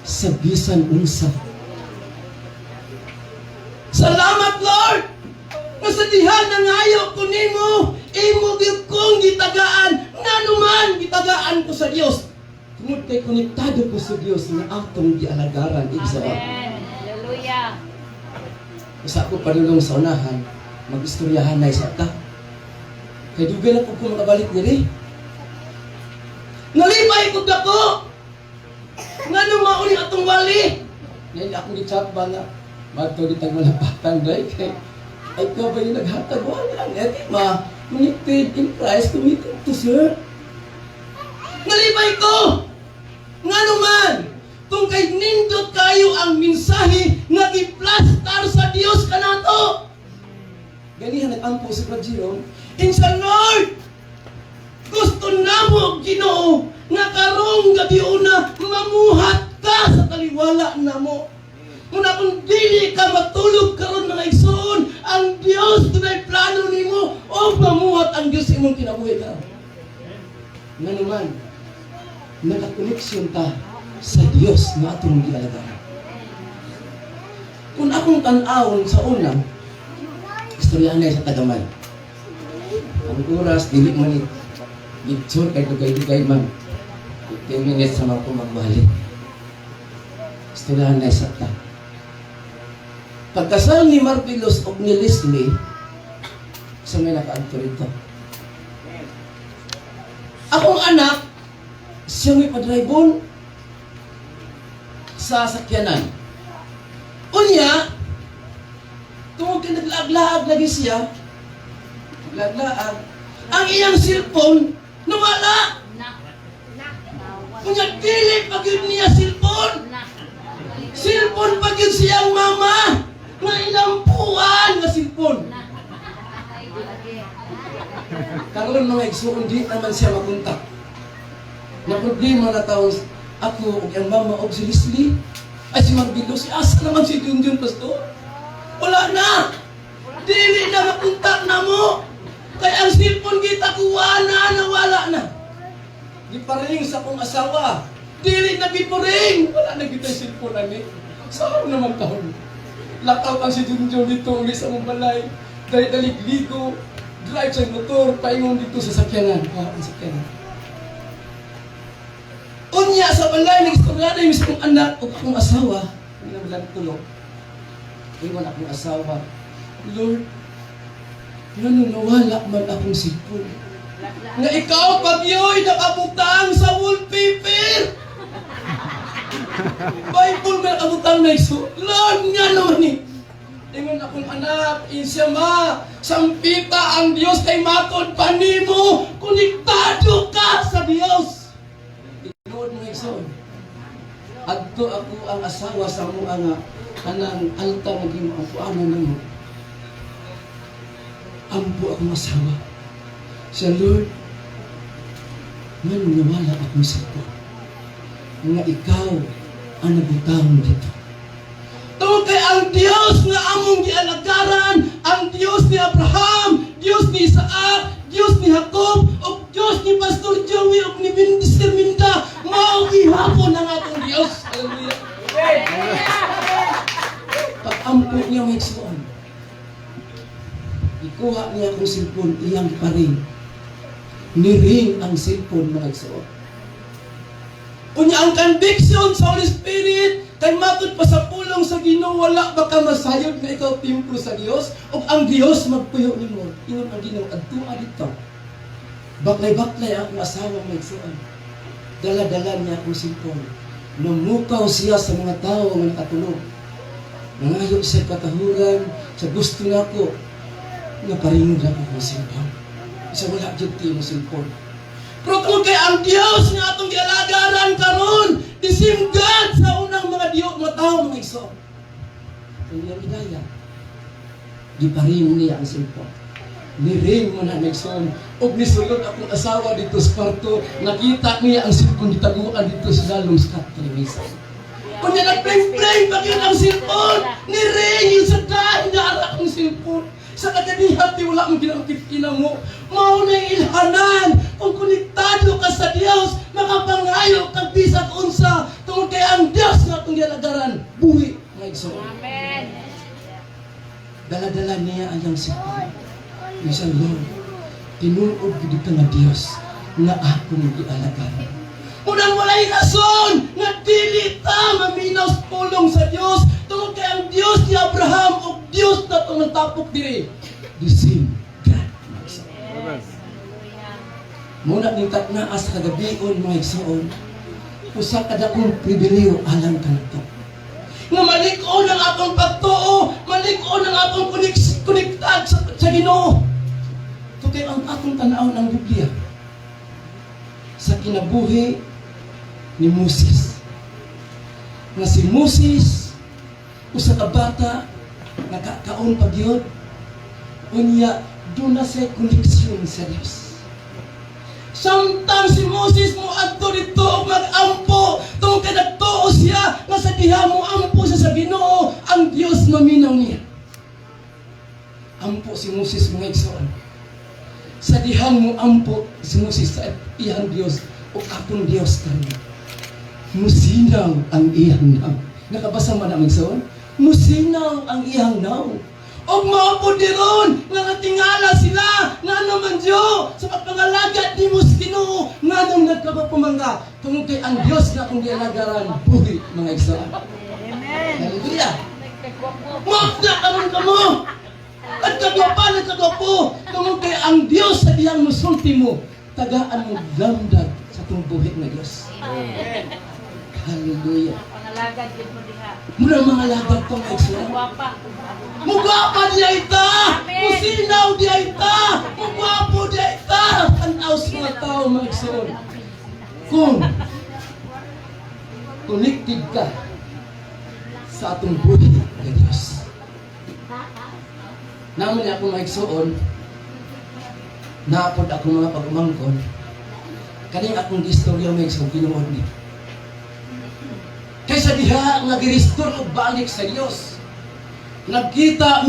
Speaker 8: sa bisan unsa. Salamat Lord! Masadihan na ngayo ko nimo, imo gyud kong gitagaan, nganuman gitagaan ko sa Dios. Tungod kay konektado ko sa Dios nga atong gialagaran igsoon.
Speaker 5: Amen. Hallelujah.
Speaker 8: Usa ko padulong sa unahan, mag-istoryahan na isa ta. Kay dugay na po ko makabalik diri. Nalipay ko dako! Ngano mauli atong wali? Ngayon akong gichat ba na magto di tag malapatan day kay ay ko ba yung naghatag wala ang eti ma connected in Christ committed to serve. Nalipay ko! Ngano man! Kung kay nindot kayo ang mensahe nga giplastar sa Dios kanato. Ganihan nag-ampo si Pradjiro, insa Lord, gusto namo Ginoo nga karong gabi una mamuhat ka sa taliwala namo. Muna kung dili ka matulog karon mga igsoon, ang Dios dunay plano nimo o mamuhat ang Dios imong kinabuhi ka. Nga naman, nakakoneksyon ta sa Dios nga atong gialagaran. Kung akong tan-awon sa unang istoryahan sa Tagaman. Ang oras, dili man ni gitsur kay dugay-dugay man. 15 minutes sama ko magbalik. Istoryahan sa ta. Pagkasal ni Marpilos o ni Leslie, sa may nakaadto rito. Akong anak, siya may padraybon sa sakyanan. Unya, tungkol ka naglaag-laag lagi siya, naglaag-laag, ang iyang cellphone, nawala. Unya, dili pag yun niya cellphone. Cellphone pag yun siyang mama, nga ilang buwan na cellphone. Karoon mga igsoon, di naman siya mapunta. Na problema na taon, ako, o ang mama, o si Leslie, ay si Marbilos, si asa naman si Junjun, pastor. Wala na! Dili na mapunta na mo! Kaya ang cellphone kita kuha na, nawala na. Giparing sa kong asawa. Dili na giparing! Wala na kita yung cellphone namin. Saan naman taon? Lakaw ang si Junjun dito, ulit sa mong balay. Dali-dalig ligo, drive sa motor, paingon dito sa sakyanan. Ang sakyanan. Unya sa balay, nag-istorya na yung mismong anak o akong asawa. Hindi na malang tulog. Iwan akong asawa. Lord, nawala man akong cellphone. Nga ikaw, pagyoy, nakabutang sa wallpaper. Bible nga nakabutang na iso. Lord, nga naman eh. Ingon akong anak, insya ma, sampita ang Diyos kay matod panimo. Konektado ka sa Diyos. Inood mga iso. Adto ako ang asawa sa mga nga kanang alta naging ampuanan nimo. Ampo akong asawa. Siya, Lord, nawala akong cellphone. Nga ikaw ang nabutang dito. Tungkol kay ang Diyos nga among gialagaran, ang Diyos ni Abraham, Diyos ni Isaac, Diyos ni Jacob, o Diyos ni Pastor Joey, o ni Minister Minda, mao gihapon ang atong Diyos. Hallelujah. Pag-ampo niya may igsoon. Ikuha niya akong cellphone, iyang paring. Niring ang cellphone mga igsoon. Unya ang conviction sa Holy Spirit, kay matod pa sa pulong sa Ginoo, wala ba ka masayod na ikaw templo sa Dios o ang Dios magpuyo nimo. Ingon ang Ginoo adtua dito. Baklay-baklay akong asawa may igsoon. Dala-dala niya akong cellphone. Namukaw siya sa mga tao nga nakatulog. Nangayo siya katahuran sa gusto nga ko na paringod ako ng cellphone. Isa wala dyan mo cellphone. Pero kung kay ang Dios nga atong gialagaran karon, the same God sa unang mga mga tao mga igsoon. Hindi ang hidaya. Giparin niya ang cellphone. Niring mo na nagsoon. Og nisulod akong asawa dito sa kwarto, nakita niya ang cellphone gitaguan dito sa lalong sa television. Kung niya nag-play-play, bakit ang cellphone? Niring yung sa dahil na anak ang cellphone. Sa kaganihati, wala mong ginamit-kina mo. Mao na ilhanan. Kung konektado ka sa Dios, makapangayo kag bisag unsa tungod kay ang Dios nga atong gialagaran. Buhi nga igsoon.
Speaker 5: Amen.
Speaker 8: Dala-dala niya ang iyang cellphone. Isang Lord, tinuod gid ka nga Dios nga akong gialagaran. Unang walay rason nga dili ta maminaw sa pulong sa Dios tungod kay ang Dios ni Abraham ug Dios na itong nagtapok diri. The same God. Muna ning tatnaas kagabion mga igsoon, usa ka dakong pribilehiyo alang kanto. Nga malig-on ang akong pagtuo, malig-on ang akong konektad sa Ginoo. Ito kay ang akong tanaw ng Biblia sa kinabuhi ni Moses. Nga si Moses, usa ka bata, nakakaon pa gyud, unya doon na siya koneksyon sa Diyos. Samtang si Moses mo adto dito og mag-ampo, tungkol kay nagtuo siya nga sa diha mo ampo sa Ginoo, ang Dios maminaw niya. Ampo si Moses mga igsoon. Sa diha mo ampo si Moses sa iyang Dios o akong Dios karon. Musinaw ang iyang naw. Nakabasa man ang igsoon? Musinaw ang iyang naw. Og maupod diron nga natingala sila nga naman Diyo sa pagpangalagat ni Mos Ginoo nga nang nagkapapumanga tungod kay ang Dios na akong gialagaran buhi mga igsoon.
Speaker 5: Amen.
Speaker 8: Hallelujah. Magda karon kamo. At kagwapan at kagwapo tungod kay ang Dios sa diyang musulti mo tagaan mo lamdag sa tong buhi nga Dios.
Speaker 5: Amen.
Speaker 8: Hallelujah.
Speaker 5: Pangalagad din mo diha.
Speaker 8: Muna mga lagad tong igsoon.
Speaker 5: Guwapa.
Speaker 8: Mugwapa diya ita!
Speaker 5: Amen.
Speaker 8: Musinaw diya ita! Mugwapo diya ita! Tanaw sa mga tao mga igsoon. Kung connected ka sa atong buhi ng Diyos. Naman ako mga igsoon, naapod ako mga pagumangkon, kaning akong istorya mga igsoon, kinuod ni. Kaysa diha nga girestore og balik sa Diyos. Nagkita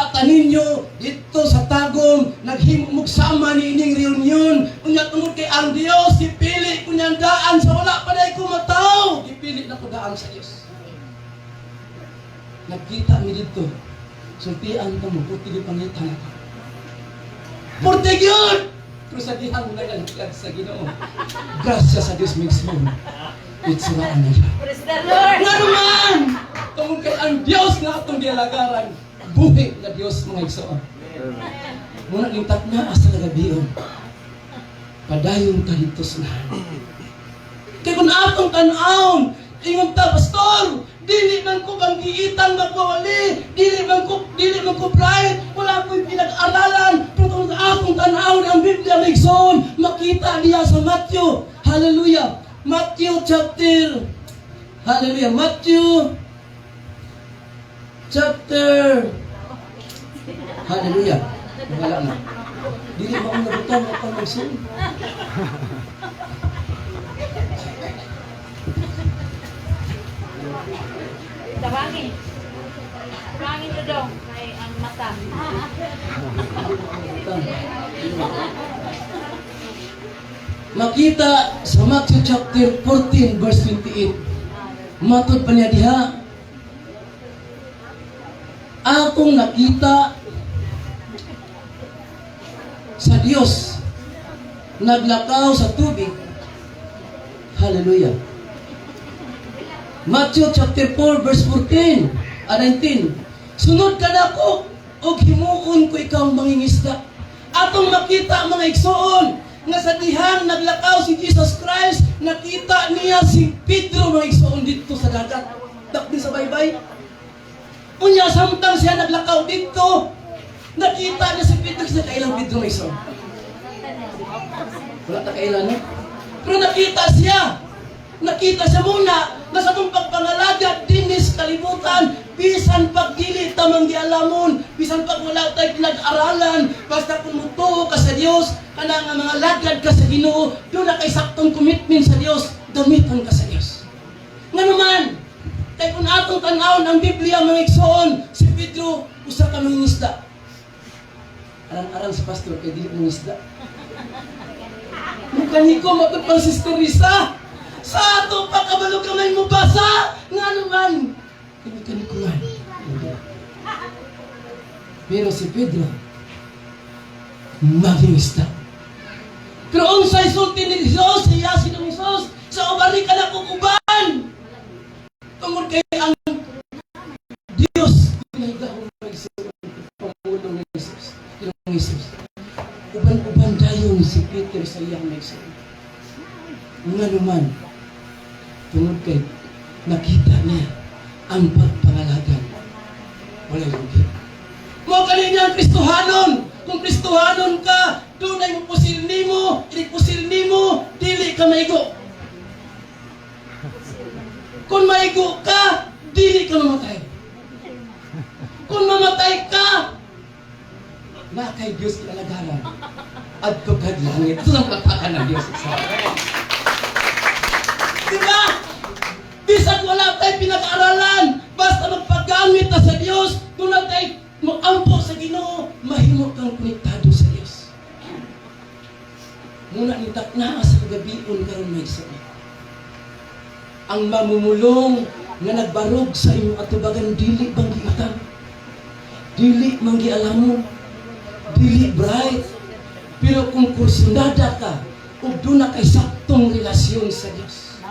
Speaker 8: ta ninyo dito sa Tagum, naghimog sama ni ining reunion. Unya tungod kay ang Dios ipili kunyang daan sa wala pa day kumataw. Ipili na ko daan sa Dios. Nagkita mi dito. Sultian ta mo puti di pangitan ako. Porte gyud. Pero sa dihang nagalagad sa Ginoo. Grasya sa Dios mismo. Itsuraan na siya.
Speaker 5: Praise the Lord.
Speaker 8: Nga naman! Tungkol kay ang Diyos nga atong gialagaran, buhi na Diyos mga igsoon. Muna yung tatna asa nagabiyon, padayon ka dito sa nahan. Kaya kung atong tanawon, ingon ta, Pastor, dili man ko banggiitan magwawali, dili man ko bright, wala ko'y pinag-aralan, pero kung atong tanawon ang Biblia na igsoon, makita niya sa Matthew. Hallelujah! Matthew chapter Hallelujah. Wala na. Dili ba akong nabutan at ang magsun?
Speaker 5: Tabangin. Tabangin to daw. Kay ang mata.
Speaker 8: Makita sa Matthew chapter 14 verse 28. Matod pa niya diha. Akong nakita sa Dios naglakaw sa tubig. Hallelujah. Matthew chapter 4 verse 14 and 19. Sunod ka na ko og himuon ko ikaw mangingisda. Atong makita mga igsoon nga sa dihang naglakaw si Jesus Christ, nakita niya si Pedro mga igsoon dito sa dagat. Tapos sa baybay. Unya samtang siya naglakaw dito, nakita niya si Pedro sa kailang Pedro mga igsoon. Wala ta kailan, no? Pero nakita siya. Nakita siya muna na sa itong pagpangalagad dinis kalibutan, bisan pag dili tamang gialamon, bisan pag wala tayo pinag-aralan, basta kung mutuo ka sa Dios, kana nga mga lagad ka sa Ginoo, doon na kay saktong commitment sa Dios, gamitan ka sa Dios. Nga naman, kay kung atong tan-awon ang Biblia mga igsoon, si Pedro usa ka mangingisda. Aran-aran sa pastor kay dili mangingisda. Mukani ko matupang Sister Risa. Sa ato pa kabalo kamay mo basa. Nga naman. Kani ko nga. Pero si Pedro, mangingisda. Pero unsay sulti ni Jesus, siya sinong Jesus, sa ubari ka na kukuban. Tungod kay ang Diyos, pinahigahong magsuon, pamulong ni Jesus. Pinong Jesus. Uban-uban dayon si Peter sa iyang magsuon. Nga naman, tungod kay nakita niya ang pagpangalagan. Wala lugi. Mo kaninya ang Kristohanon. Kung Kristohanon ka, dunay mo pusil nimo, pusil nimo, dili ka maigo. Kung maigo ka, dili ka mamatay. Kung mamatay ka, na kay Diyos kinalagaran. Adto ka langit. Ito ang patakan ng Diyos. Diba? Bisag wala tayo pinag-aralan, basta magpagamit na sa Diyos, kung na tayo mag-ampo sa Ginoo, mahimo kang konektado sa Diyos. Muna nitak na sa gabion karon may isa. Ang mamumulong nga nagbarog sa inyong atubagan, dili bang giitan? Dili manggialamon? Dili bright? Pero kung kursunada ka, ug doon na kay saktong relasyon sa Diyos,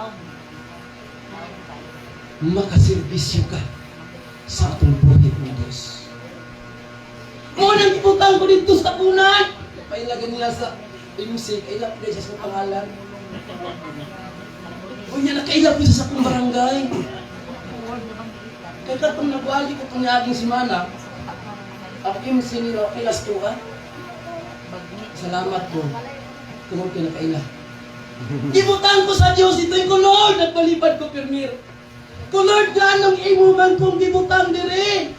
Speaker 8: makaservisyo ka sa atong buhay ng Diyos. Mo nang iputang ko dito sa kunan. Pailagan nila sa music, ilap din sa pangalan. O niya nakailap din sa akong barangay. Kaya katong nagwali ko itong niaging simana, ang MC nila, kilas to ka. Salamat po. Tungod kayo nakaila. Ibutang ko sa Diyos, ito'y ko, Lord, nagpalipad ko, Permir. Ko, Lord, ganong imo man kong gibutang diri.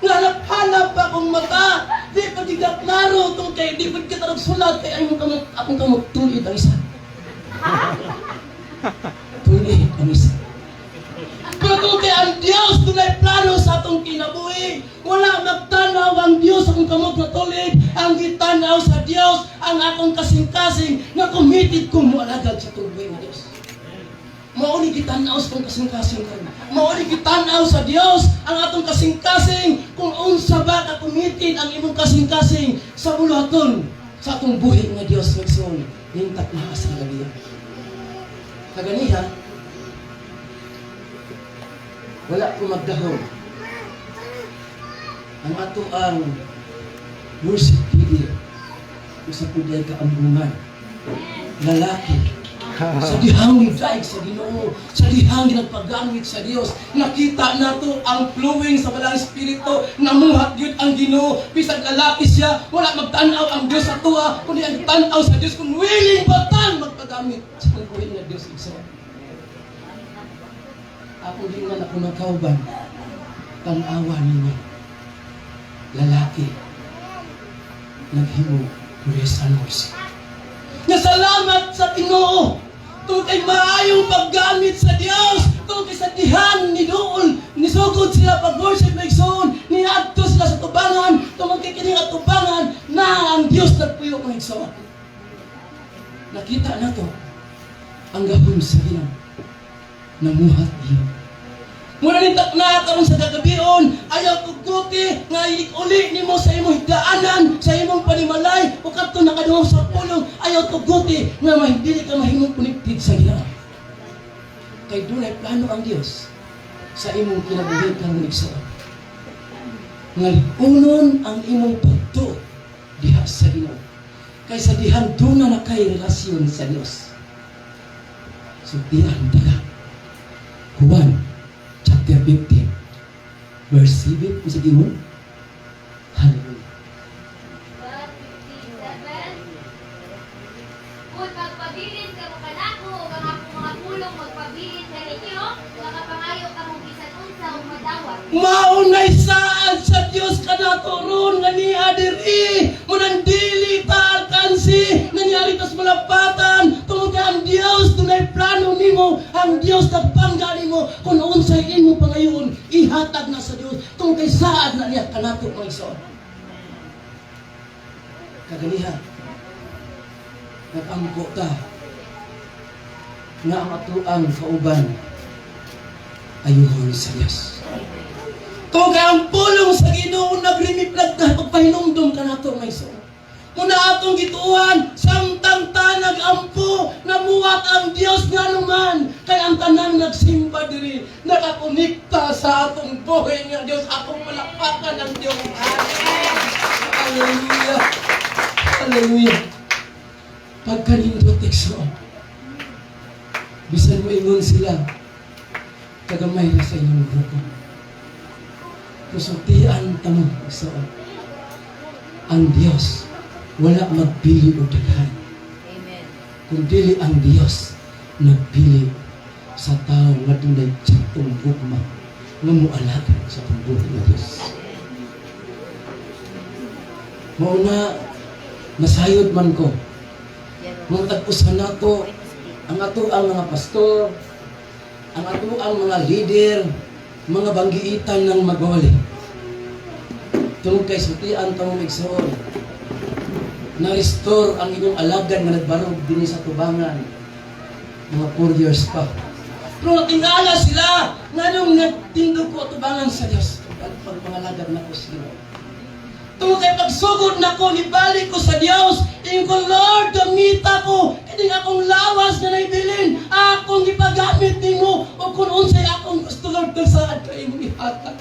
Speaker 8: Ngalap-halap akong mata. Di pa klaro itong kay, di pa kita nagsulat, kaya akong kamot tulid ang isa. Tulid ang isa. Pero kung kaya ang Diyos tunay plano sa atong kinabuhi, wala magtanaw ang Diyos akong kamot na tulid, ang gitanaw sa Diyos, ang akong kasing-kasing na committed kong mualagad sa tuloy ng Diyos. Mauni gitanaw sa atong kasing-kasing karon. Mauni gitanaw sa Diyos ang atong kasing-kasing kung unsa ba ka committed ang imong kasing-kasing sa bulaton sa atong buhi nga Diyos magsuon. Hintak na ka sa gabi. Kaganiha, wala ko magdahon. Ang ato ang worship video sa kudyay kaambungan. Lalaki. Sa dihang nagdaig sa Ginoo, sa dihang ginagpagamit sa Dios, nakita nato ang flowing sa balang espiritu, namuhat gyud ang Ginoo. Bisag lalaki siya, wala magtanaw ang Dios sa tuwa, kundi ang tanaw sa Dios kung willing batang magpagamit sa pagbuhi nga Dios igsoon. Ako din nga nakunakauban, tanawa ninyo. Lalaki, naghimo praise and worship. Nasalamat sa Ginoo tungkol kay maayong paggamit sa Dios, tungkol kay sa dihan ni Dool, nisugod sila pag-worship na igsoon, niadto sila sa tubangan, tungkol kay kining atubangan na ang Dios nagpuyo ng igsoon. Nakita na to ang gahom sa Ginoo, namuhat iyo. Muna nitak na karon sa kagabion, ayaw kuguti nga uli nimo sa imong higdaanan, sa imong panimalay, o kadto nakadungog sa pulong, ayaw kuguti nga dili ka mahimong connected sa Ginoo. Kay dunay plano ang Dios sa imong kinabuhi kang igsoon. Nga lipunon ang imong pagtuo diha sa Ginoo. Kay sa dihan duna na kay relasyon sa Dios. So dihan taga. Juan chapter 15, verse 7, sige mo. Hallelujah.
Speaker 5: Iyong magpabilin sa inyo, nakapangayo ka mong bisan unsa o madawat.
Speaker 8: Maunay saan sa Dios kanaturon nga ni adiri munandili ta alkansi nangyari tas malapatan tungod kay ang Dios dunay plano nimo, ang Dios nagpangga nimo kung unsay imo pangayon ihatag na sa Dios tungod kay saad na niya kanato mga igsoon. Kaganiha nag-ampo ta nga ang atuang kauban ayuhon sa Dios. Kung kaya ang pulong sa Ginoo nagrimiplag ka pagpahinumdum ka nato may so. Muna atong gituan samtang tanag ampo namuwat ang Dios nga naman kay ang tanan nagsimba diri nakakonekta sa atong buhay nga Dios akong malakpakan ang Dios. Hallelujah. Hallelujah. Pagkanindot tekso. Bisan mo ingon sila kagamay na sa inyong grupo. Kusultian tamo so ang Dios wala magpili o daghan.
Speaker 5: Amen.
Speaker 8: Kung dili ang Dios nagpili sa tao nga dunay tiyatong gugma nga mualaga sa pagbuhay ng Dios. Mauna nasayod man ko mga tag-usan nato ang ato ang mga pastor, ang ato ang mga leader, mga banggiitan ng magoli. Tungkol kay sutian tamong igsoon. Na-restore ang inyong alagad nga nagbarog din sa tubangan. Mga 4 years pa. Pero natingala sila nga nung nagtindog ko tubangan sa Diyos. Pag pangalagad na ko sila. Tungkol kay pagsugod na ko, ibalik ko sa Diyos. Tingin ko, Lord, gamita ko. Kining akong lawas na naibilin. Akong ipagamit ni mo. O kung unsay akong gusto, Lord, kung saan kayo mong ihatag.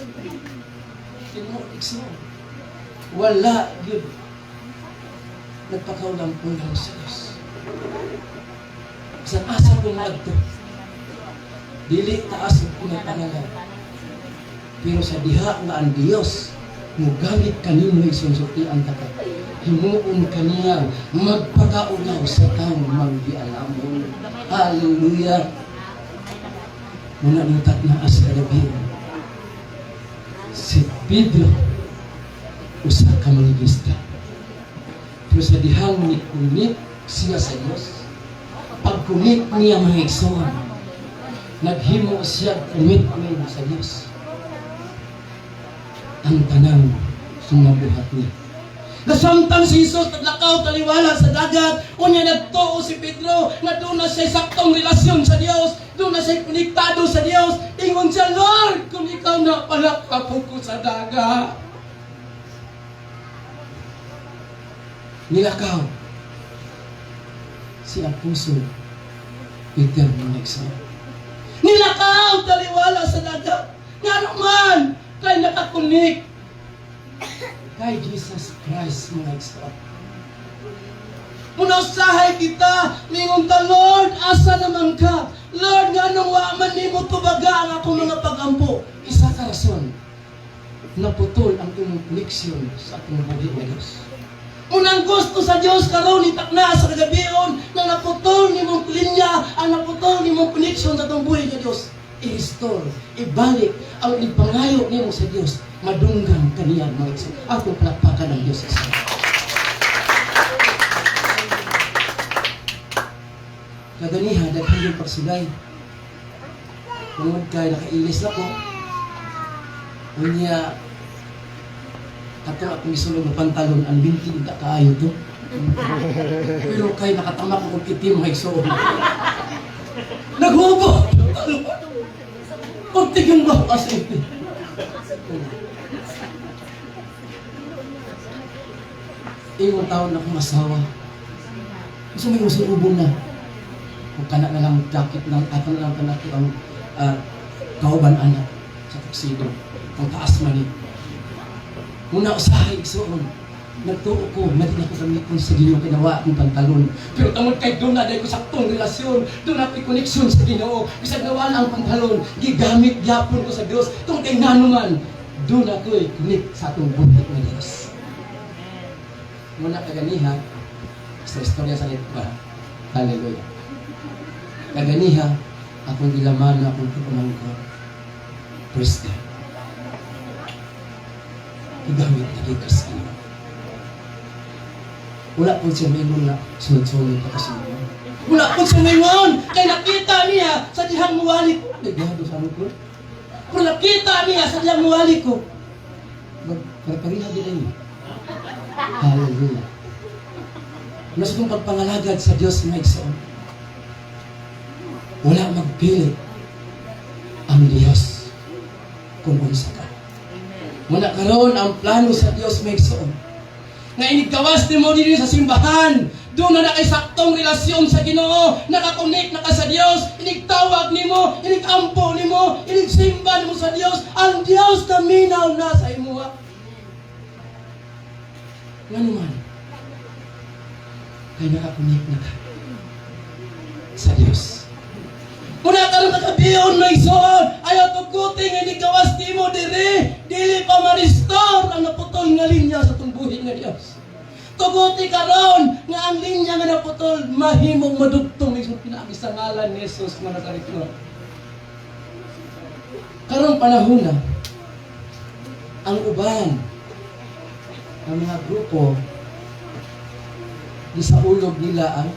Speaker 8: Wala, yun. Nagpakaulang po lang sa Diyos. Isang asa ko na ito. Dili taas ang pinagpangalan. Pero sa diha nga ang Diyos, mugamit kanino isunsuti ang takat. Himuon kaniya magpakaunaw sa taong manggialamon. Hallelujah. Muna nutat na asa gabi. Si Pedro usa ka mangingisda. Pero sa dihang ni kunit siya sa Diyos. Pagkunit niya mga igsoon, naghimo siya commitment sa Diyos. Ang tanang sumabuhat niya. Nasamtang si Jesus naglakaw taliwala sa dagat, unya nagtuo si Pedro na doon na siya saktong relasyon sa Diyos, doon na siya konektado sa Diyos. Ingon siya, Lord, kung ikaw na pala kapuko sa dagat. Nilakaw si Apostol Peter Monexo. Nilakaw taliwala sa dagat. Nga naman, kay nakakunik kay Jesus Christ mga igsoon. Munasahay kita, mingon ta, Lord, asa naman ka? Lord, nga nung wa man nimo tubaga ang akong mga pagampo. Isa ka rason, naputol ang imong koneksyon sa atong buhay ng Diyos. Unang gusto sa Diyos karon itakna sa kagabion na naputol nimong linya, ang naputol nimong koneksyon sa atong buhay ng Diyos. I-restore, ibalik ang ipangayo nimo sa Diyos, madunggan kaniya mga igsoon. Atong palakpakan ng Diyos isa. Kaganiha, daghan yung pagsulay. Tungod kay nakailis ako. Unya, kato akong isulong na pantalon, ang binti na kaayo to. Pero kay nakatamak akong itim mga igsoon. Naghubo! Kuntik yung bakas ito. Iwan taon na akong asawa. Gusto mo yung ubong na. Kung kana na lang jacket ng ato na lang kanak ang kauban anak sa tuxedo. Ang taas man eh. Muna usahay igsoon. Nagtuo ko, natin ako gamitin sa Ginoo kinawa akong pantalon. Pero tungod kay doon na dahil ko saktong relasyon, doon na koneksyon sa Ginoo. Bisag nawa na ang pantalon, gigamit yapon ko sa Diyos. Tungod kay nanuman, doon ako'y connect sa atong buhay ng Diyos. Muna kaganiha, sa istorya sa litba. Hallelujah. Kaganiha, akong ilaman na akong pagpamangkot. Praise God. Igamit na kay Kristo. Wala po siya mayroon na sunod-sunod na kasunod. Wala po siya mayroon! Kaya nakita niya sa dihang muwali ko. Nagihado sa ko. Pero nakita niya sa dihang muwali ko. Magpapariha din niya. Hallelujah. Nasa kong pagpangalagad sa Diyos na igsoon. Wala magpili ang Diyos kung unsa ka. Muna karon ang plano sa Diyos may igsoon. Nga iniggawas ni mo din sa simbahan. Doon na nakasaktong relasyon sa Ginoo. Nakakonek na ka sa Diyos. Inigtawag ni mo, inigampo ni mo, inigsimba ni mo sa Diyos. Ang Diyos na minaw na sa imuha. Nga naman, kaya nakakonek na ka sa Diyos. Muna ka rin nakabiyon na isoon. Ayaw tuguting iniggawas ni mo diri. Dili pa ma-restore ang naputol nga linya sa tumbuhin nga Diyos. Tuguti karon nga ang linya nga naputol mahimong madugtong isang pinaagisangalan ni Jesus nga Nazareno. Karon panahon na ang uban ng mga grupo di sa ulog nila ang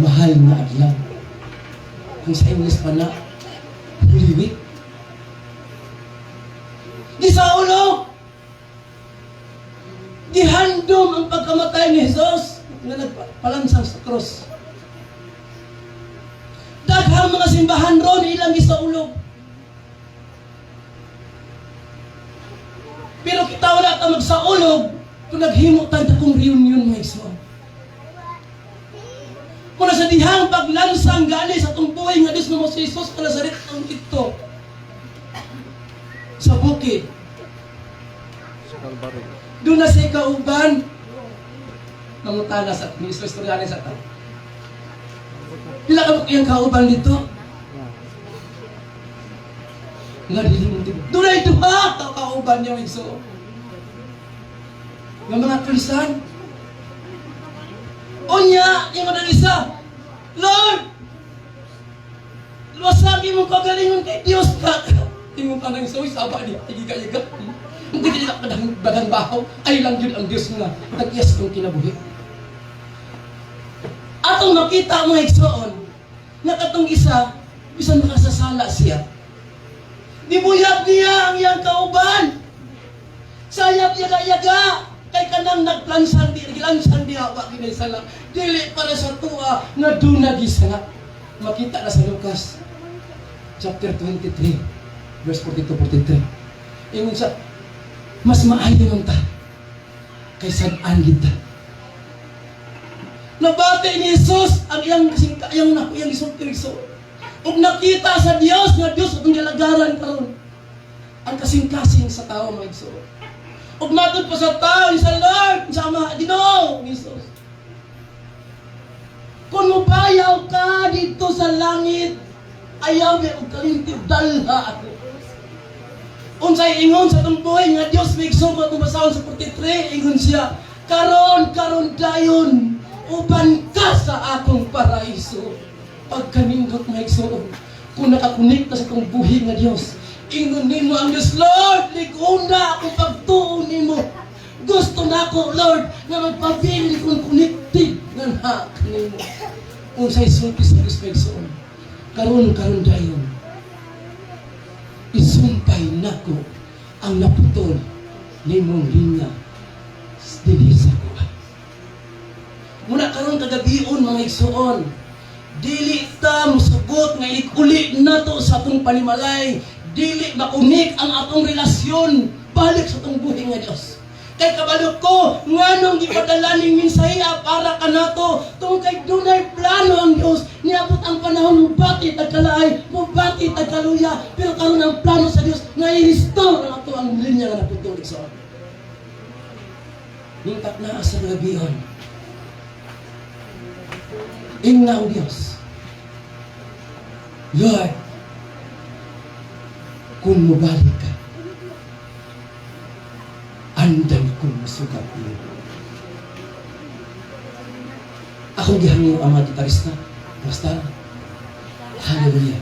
Speaker 8: mahal na adlaw. Kung sa English pa na Holy Week. Di sa ulo, gihandom ang pagkamatay ni Jesus nga nagpalansang sa cross. Daghang mga simbahan ron ilang gisaulog. Pero kita wala ta magsaulog kung naghimo tayo kung reunion nga igsoon. Muna sa dihang paglansang gali sa tumbuhay nga Diyos na mo si Jesus ka Nazaret ang ito sa bukid. Doon na siya kauban mangutana sa ministro istoryanin sa tao. Pila ka yung kauban dito? Nga dilimutin. Doon na ito ha! Kauban niya iso. Ng mga tulisan. Unya, yung mga isa, Lord! Luwasagi mo kagalingon kay Diyos ka. Tingong ka nang soy, saba niya, tigigayagat. Hindi ka nila bagang bahaw, ay lang yun ang Diyos nga. Nag-iyas kong kinabuhi. Atong makita mga igsoon, na katong isa, bisan makasasala siya. Dibuyag niya ang iyang kauban. Sayap yaga-yaga. Kay kanang nagplansan di, gilansan di hawa kinay sala. Dili para sa tuwa nga dunag isala. Makita na sa Lucas chapter 23 verse 42-43. Ingon sa mas maayo man ta kaysa an kita. Nabati ni Jesus ang iyang iyang isultirigso. Ug nakita sa Dios nga Dios ang galagaran karon. Ang kasing-kasing sa tao mga igsoon. Ug matod pa sa tao sa Lord, sa Ama, Ginoo, Jesus. Kung mubayaw ka dito sa langit, ayaw may og kalintib dalha ako. Unsay ingon sa tumbuhay nga Dios may igsugo atong basahon sa 43, ingon siya, karon dayon uban ka sa akong paraiso. Pagkanindot nga igsugo, kung nakakonekta sa tumbuhay nga Dios, ingon nimo ang Diyos, Lord, liguna akong pagtuon nimo. Gusto na ako, Lord, na magpabili kong connected nga na kanimo. Kung sa'y sulti sa Diyos pagsoon, karon dayon, isumpay nako ang naputol nimong linya dili sa kuha. Muna karon kagabion mga igsoon, dili ta musugot nga ikuli nato sa atong panimalay. Dili makunik ang atong relasyon balik sa atong buhay nga Dios. Kay kabalo ko nganong gipadala ning mensahe para kanato tungod kay dunay plano ang Dios niabot ang panahon mubati tagkalaay, mubati tagkaluya, pero karon ang plano sa Dios nga i-restore ang ato ang linya nga naputol sa ato. Ningkat na sa gabion. Ingna ang Dios. Lord, kung mubalik ka, andan kong masugat mo. Akong gihangyo ang mga gitarista, pastor, Hallelujah.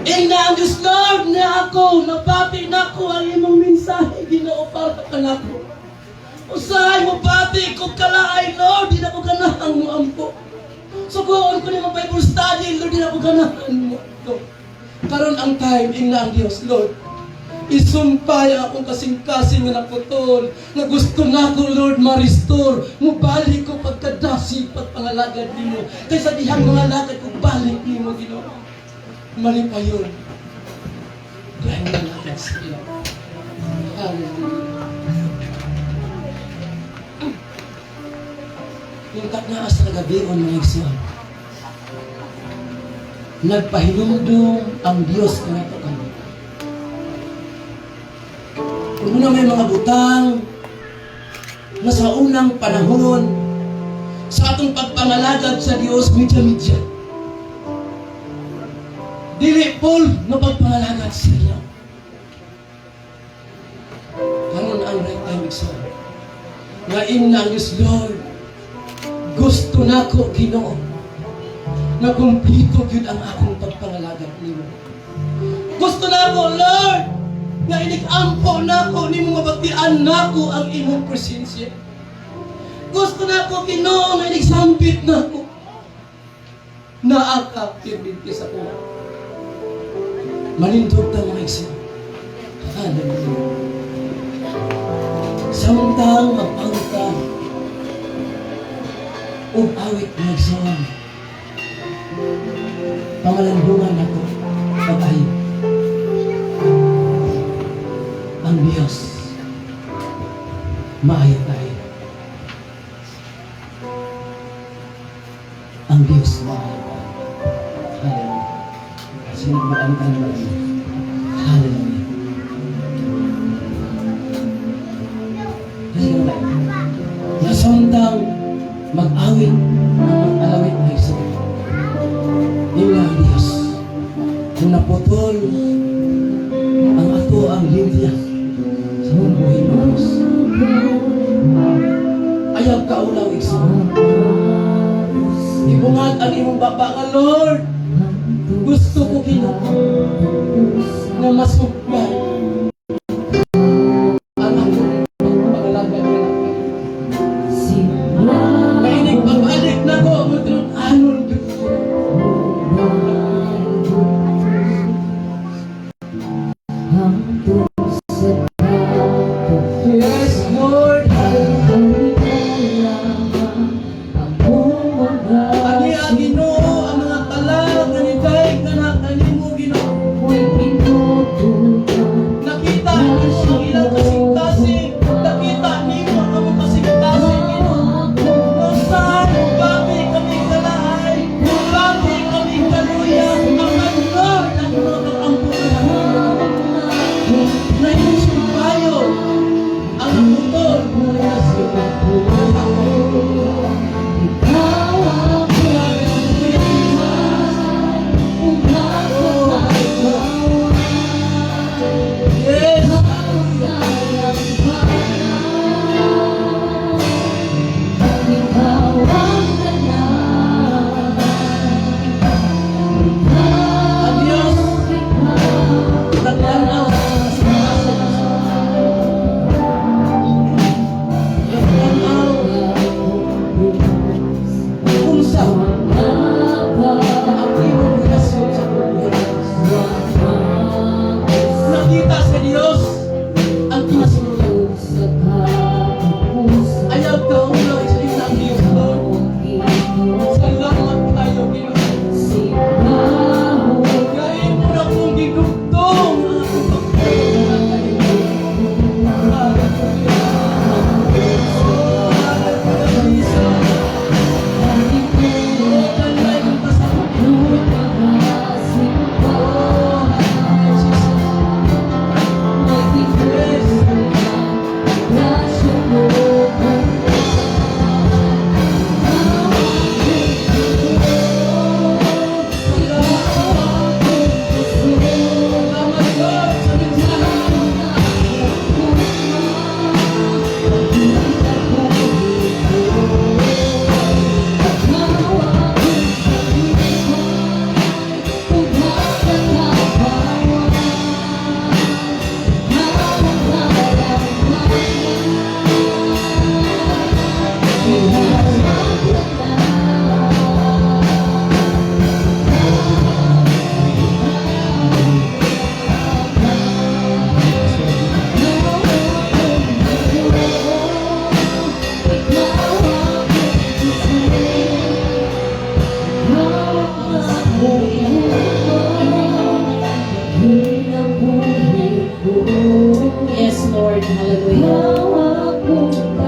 Speaker 8: Ina ang Diyos, Lord, na ako, nabati na ako ang imong mensahe, Ginoo, para ka na ako. Usahay mo bati ko kalaay, Lord, di na ko ganahan mo ampo. Suguon ko ni mga Bible study, Lord, di na ko ganahan mo. Lord. Karon ang time, ina ang Diyos, Lord. Isumpay akong kasing-kasing nga naputol, na gusto na ko, Lord, ma-restore. Mubalik ko pagkadasi, pagpangalagad ni mo. Kaysa dihang mga lagad ko, balik ni mo, Ginoo. Mali pa yun. Dahil nalagad sila. Hallelujah. Yung taknaas na gabion mga igsoon, nagpahinumdum ang Diyos na ito kami. Kung na may mga butang na sa unang panahon sa atong pagpangalagad sa Diyos, medya-medya. Dili Paul na pagpangalagad sa iyo. Karon ang right time igsoon. Ngayon na ang Diyos, Lord, gusto na ko, Ginoo, na kumpleto yun ang akong pagpangalagad nimo. Gusto na ko, Lord, na inikampo na ko, ni mga batian na ko ang imong presensya. Gusto na ko, Ginoo, na inisampit na ko, na akapirminti sa kuha. Manindog ta mga igsoon. Hallelujah. Samtang magpangutang o awit ng igsoon, pangalandungan ako pag-ayo. Ang Diyos, maayo tayo. Ang Diyos, maayo tayo. Hallelujah. Sinagmaan ka naman. Hallelujah. Kasi naman, nasundang mag-awit ang mag-alawit na igsoon. Yun ang Diyos. Kung naputol ang ato ang linya sa mong buhay mo, Diyos. Ayaw ka ulaw igsoon. Ibungat ang imong baba nga, Lord. Gusto ko Ginoo na masukbay ang akong pagpapalagad na mainig pagbalik na ko ang mutrong anon Diyos. Yes, Lord. Ani ang Ginoo ang mga talag na nitay ka na kanimo Ginoo.
Speaker 6: Yes, Lord. Hallelujah.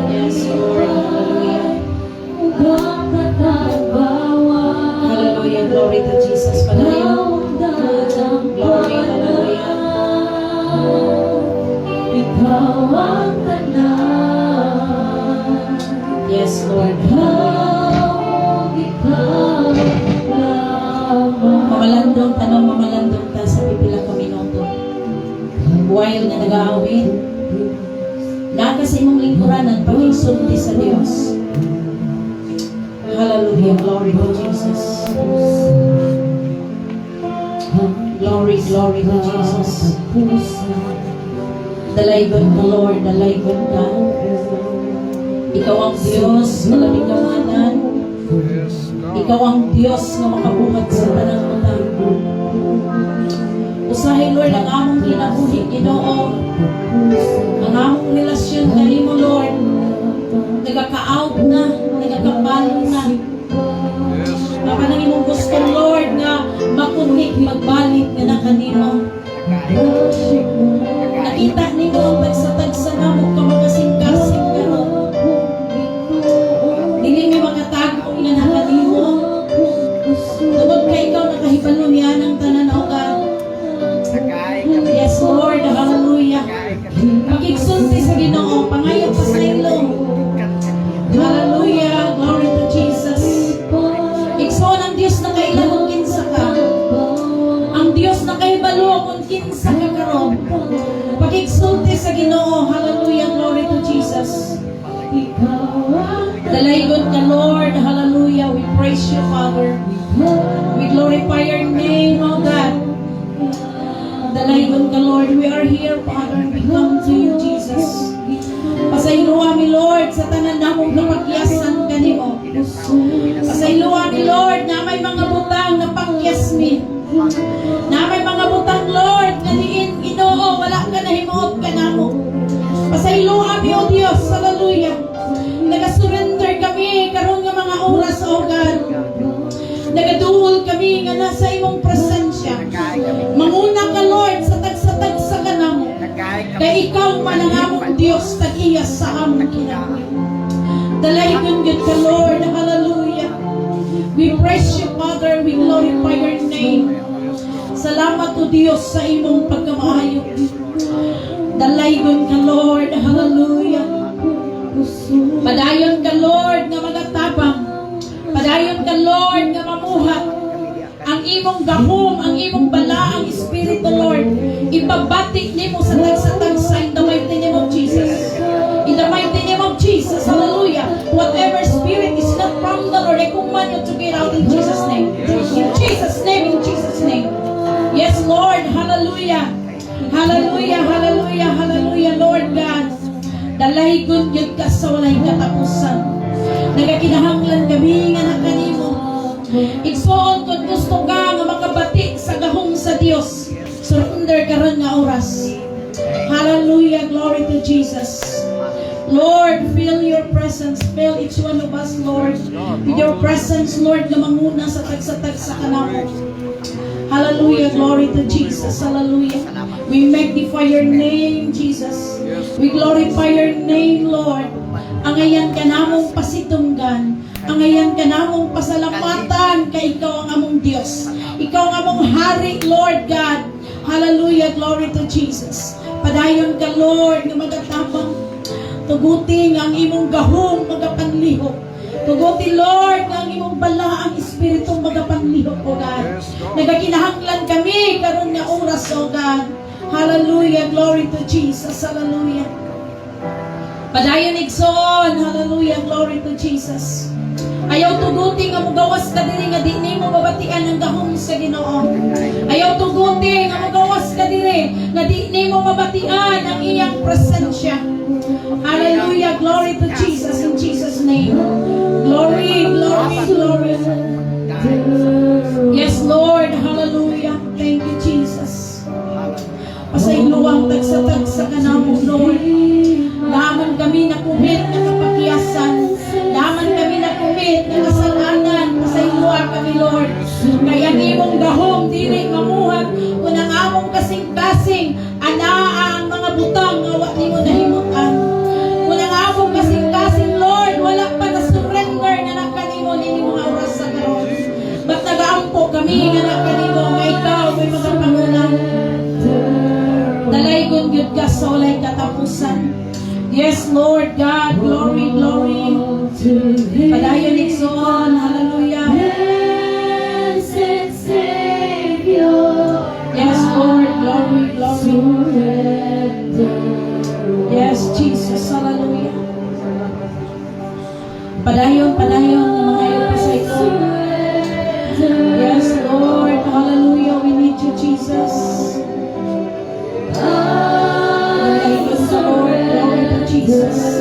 Speaker 6: Yes, Lord. Hallelujah. Hallelujah. Glory to Jesus. Padayon. Glory. Hallelujah. Yes, Lord. Mamalandong tanong, mamalandong ta sa pipila ka minuto. While na nag-aawit, naga sa imong lingkuranan pag-isulti sa Diyos. Hallelujah. Glory to Jesus. Glory, glory to Jesus. Dalaygon ka, Lord. Dalaygon ka. Ikaw ang Diyos na labing kamanan. Ikaw ang Diyos na makabuhat sa tanang mata. Usahay, Lord, ang among kinabuhi, Ginoo. Ang among relasyon kanimo, Lord. Nagaka-out na, nagakapalo na. Baka nang imong gusto, Lord, nga makunik, magbalik na kanimo. Nakita nimo ang tagsa-tagsa na mo ka makasing-kasing karon. Dili may mga tago nga nakanimo. Tungod ka ikaw nakahibalo niya ng tanan o God. Yes, Lord. Hallelujah. Pagigsulti sa Ginoo, pangayo pa sa ilo. Hallelujah. Glory to Jesus. Igsoon ang Diyos na kailangan kinsa ka. Ang Diyos na kahibalo kung kinsa ka karon. Pagigsulti sa Ginoo. Hallelujah. Glory to Jesus. Dalaygon ka, Lord. Hallelujah. We praise you, Father. We glorify your name, O God. Dalaygon ka, Lord. We are here, Father. We come to you, Jesus. Pasayloa mi, Lord, sa tanan namong kapagyasan kanimo. Pasayloa mi, Lord, na may mga butang na pangyas mi. Na may mga butang, Lord, na diin, Ginoo, wala ka na himuot ka namo. Pasayloa mi, O Diyos. Hallelujah. Nagasurrender kami karon nga mga oras, O God. Nagaduol kami nga nasa imong presensya. Manguna ka, Lord, sa tagsa-tagsa ka namo. Kay ikaw man ang among Diyos tag-iya sa among kinabuhi. Dalaygon gid ka, Lord. Hallelujah. We praise you, Father. We glorify your name. Salamat, O Diyos, sa imong pagkamaayo. Dalaygon ka, Lord. Hallelujah. Padayon ka, Lord, nga magatabang. Padayon ka, Lord, nga mamuhat. Ang imong gahom, ang imong bala, ang Espiritu, Lord, ipabatik nimo sa tagsa-tagsa in the mighty name of Jesus. In the mighty name of Jesus. Hallelujah. Whatever spirit is not from the Lord, I command you to get out in Jesus' name. In Jesus' name, in Jesus' name. Yes, Lord. Hallelujah. Hallelujah, hallelujah, hallelujah, Lord God. Dalaygon yun ka sa walay katapusan. Nagakinahanglan kami nga na kanimo. Igsoon kung gusto ka nga makabati sa gahong sa Dios. Surrender ka rin nga oras. Hallelujah, glory to Jesus. Lord, feel your presence. Fill each one of us, Lord, with your presence, Lord, na manguna sa tagsa-tagsa ka namo. Hallelujah, glory to Jesus. Hallelujah. We magnify your name, Jesus. We glorify your name, Lord. Angayan ka namong pasitunggan. Angayan ka namong pasalamatan kay ikaw ang among Diyos. Ikaw ang among hari, Lord God. Hallelujah, glory to Jesus. Padayon ka, Lord, nga magatapang. Tuguting ang imong gahong magapanlihok. Tuguti, Lord, ang imong bala ang Espiritu magapanlihok, O God. Nagakinahanglan kami karon nga oras, O God. Hallelujah, glory to Jesus. Hallelujah. Padayon igsoon. Hallelujah, glory to Jesus. Ayaw tuguti nga mugawas ka diri nga di nimo mabatian ang gahom sa Ginoo. Ayaw tuguti nga mugawas ka diri nga di nimo mabatian ang iyang presensya. Hallelujah, glory to Jesus in Jesus' name. Glory, glory, glory. Yes, Lord, hallelujah. Thank you, Jesus. Pasayloang tagsa-tagsa ka namo, Lord. Laman kami na kumit na kapakyasan. Laman kami na kumit na kasalanan. Pasayloa kami, Lord. Kaya imong gahom, dili mamuhat, unang among kasing-kasing, anaa ang mga butang, nga wa nimo nahimutan. Unang among kasing-kasing, Lord, wala pa na surrender nga nakanimo nini mga oras sa karon. Ba't nagaampo kami nga nakanimo, nga ikaw may mga pangunan. Dalaygon gyud ka sa walay katapusan. Yes, Lord God, glory, glory. Padayon Ikson, hallelujah.
Speaker 7: Blessed Savior,
Speaker 6: Yes, Lord, glory, glory. Yes, Jesus, hallelujah. Padayon, padayon ng mga iyo pa sa ito. Yes, Lord, hallelujah. We need you, Jesus. Padayon sa Lord, glory to Jesus.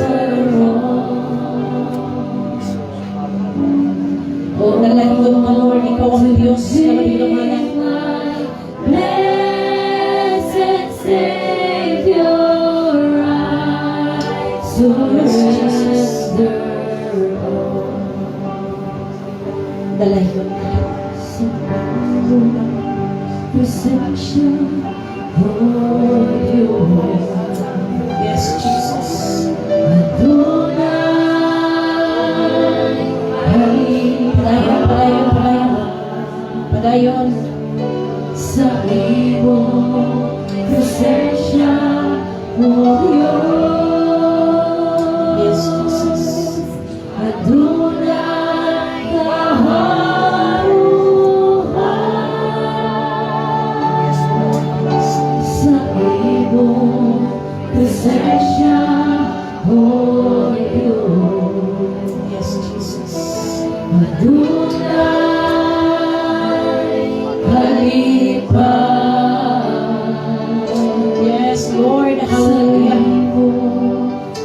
Speaker 6: Oh, nalalikod mo, Lord, ikaw ang Diyos, kalabilumanan.
Speaker 7: blessed Savior, I surrender.
Speaker 6: Dalaygon ka.
Speaker 7: Perception for you.
Speaker 6: Yes, Jesus. Padayon, padayon, padayon. Padayon.
Speaker 7: Sa iyong presensya, O Diyos,
Speaker 6: Yes, Jesus.
Speaker 7: Adonai kaharuhan. Sa iyong presensya, O Diyos,
Speaker 6: Yes, Jesus.
Speaker 7: Adonai kalipan.
Speaker 6: Yes, Lord. Hallelujah.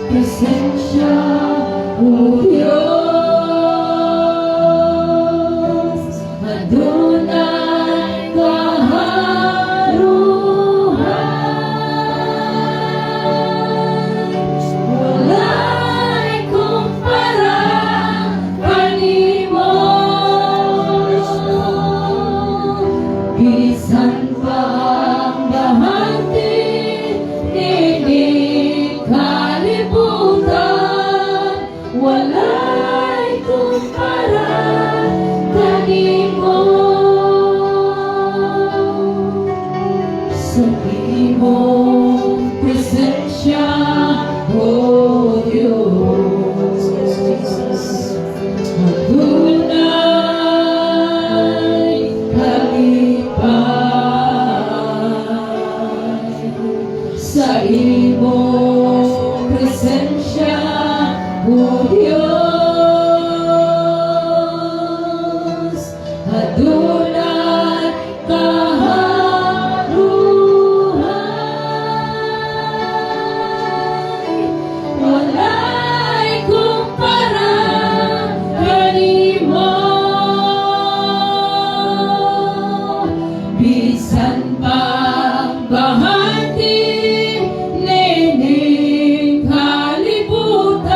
Speaker 7: Presensya, O Diyos, Adonai kaharuhan. Wala'y kumpara kanimo, bisan pa ang bahagi ini kalibutan, wala'y kumpara kanimo. Sa imong presensya, O Diyos,
Speaker 6: Yes, Jesus.
Speaker 7: Adonai kalipan. Sa imong presensya, O Diyos, Adonai kaharuhan. Wala'y kumpara kanimo, bisan pang bahagi nining kalibutan,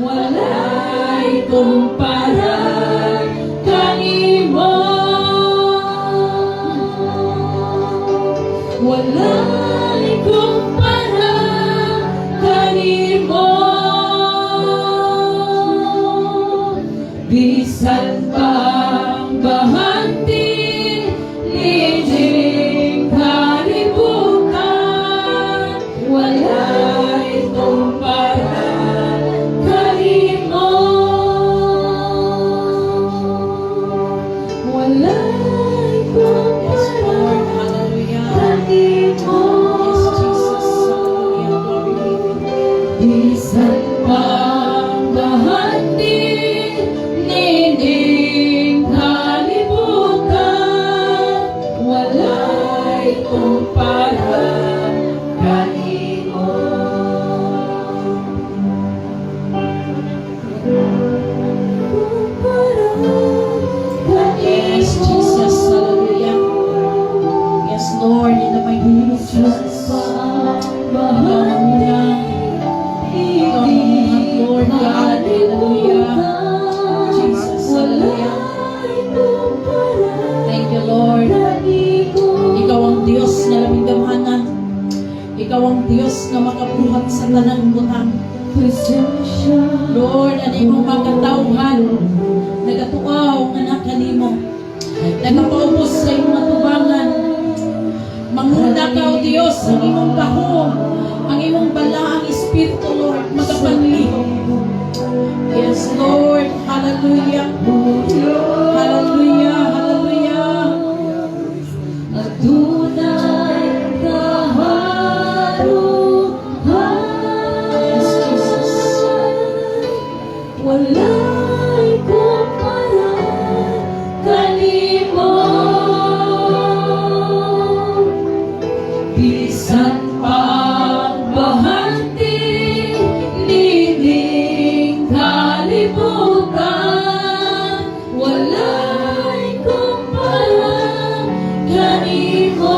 Speaker 7: wala'y kumpara kanimo. Wala'y kumpara kanimo, bisan pang bahagi nining kalibutan, wala'y kumpara kanimo. Wala'y kumpara
Speaker 6: Hallelujah.
Speaker 7: kanimo,
Speaker 6: Yes, Jesus. Hallelujah. Glory.
Speaker 7: bisan pang bahagi nining kalibutan, wala'y kumpara kanimo. Kumpara
Speaker 6: Yes,
Speaker 7: kanimo.
Speaker 6: Jesus. Ikaw ang Diyos nga makabuhat sa tanang butang. Lord, ano imong magkatawhan, nagatuaw nga anak kanimo, nagapaubos sa imong matubangan. Manguna ka, O Diyos, ang imong bahom, ang imong bala, ang Espiritu, Lord, magapanlihok. Yes, Lord. Hallelujah. Hallelujah. Hallelujah.
Speaker 1: Tunay kaharuhan.
Speaker 6: Yes, Jesus.
Speaker 1: Wala'y kumpara kanimo. Bisan pa ang bahanti nining kalibutan, wala'y kumpara kanimo.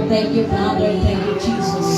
Speaker 6: Thank you, Father. Thank you, Jesus.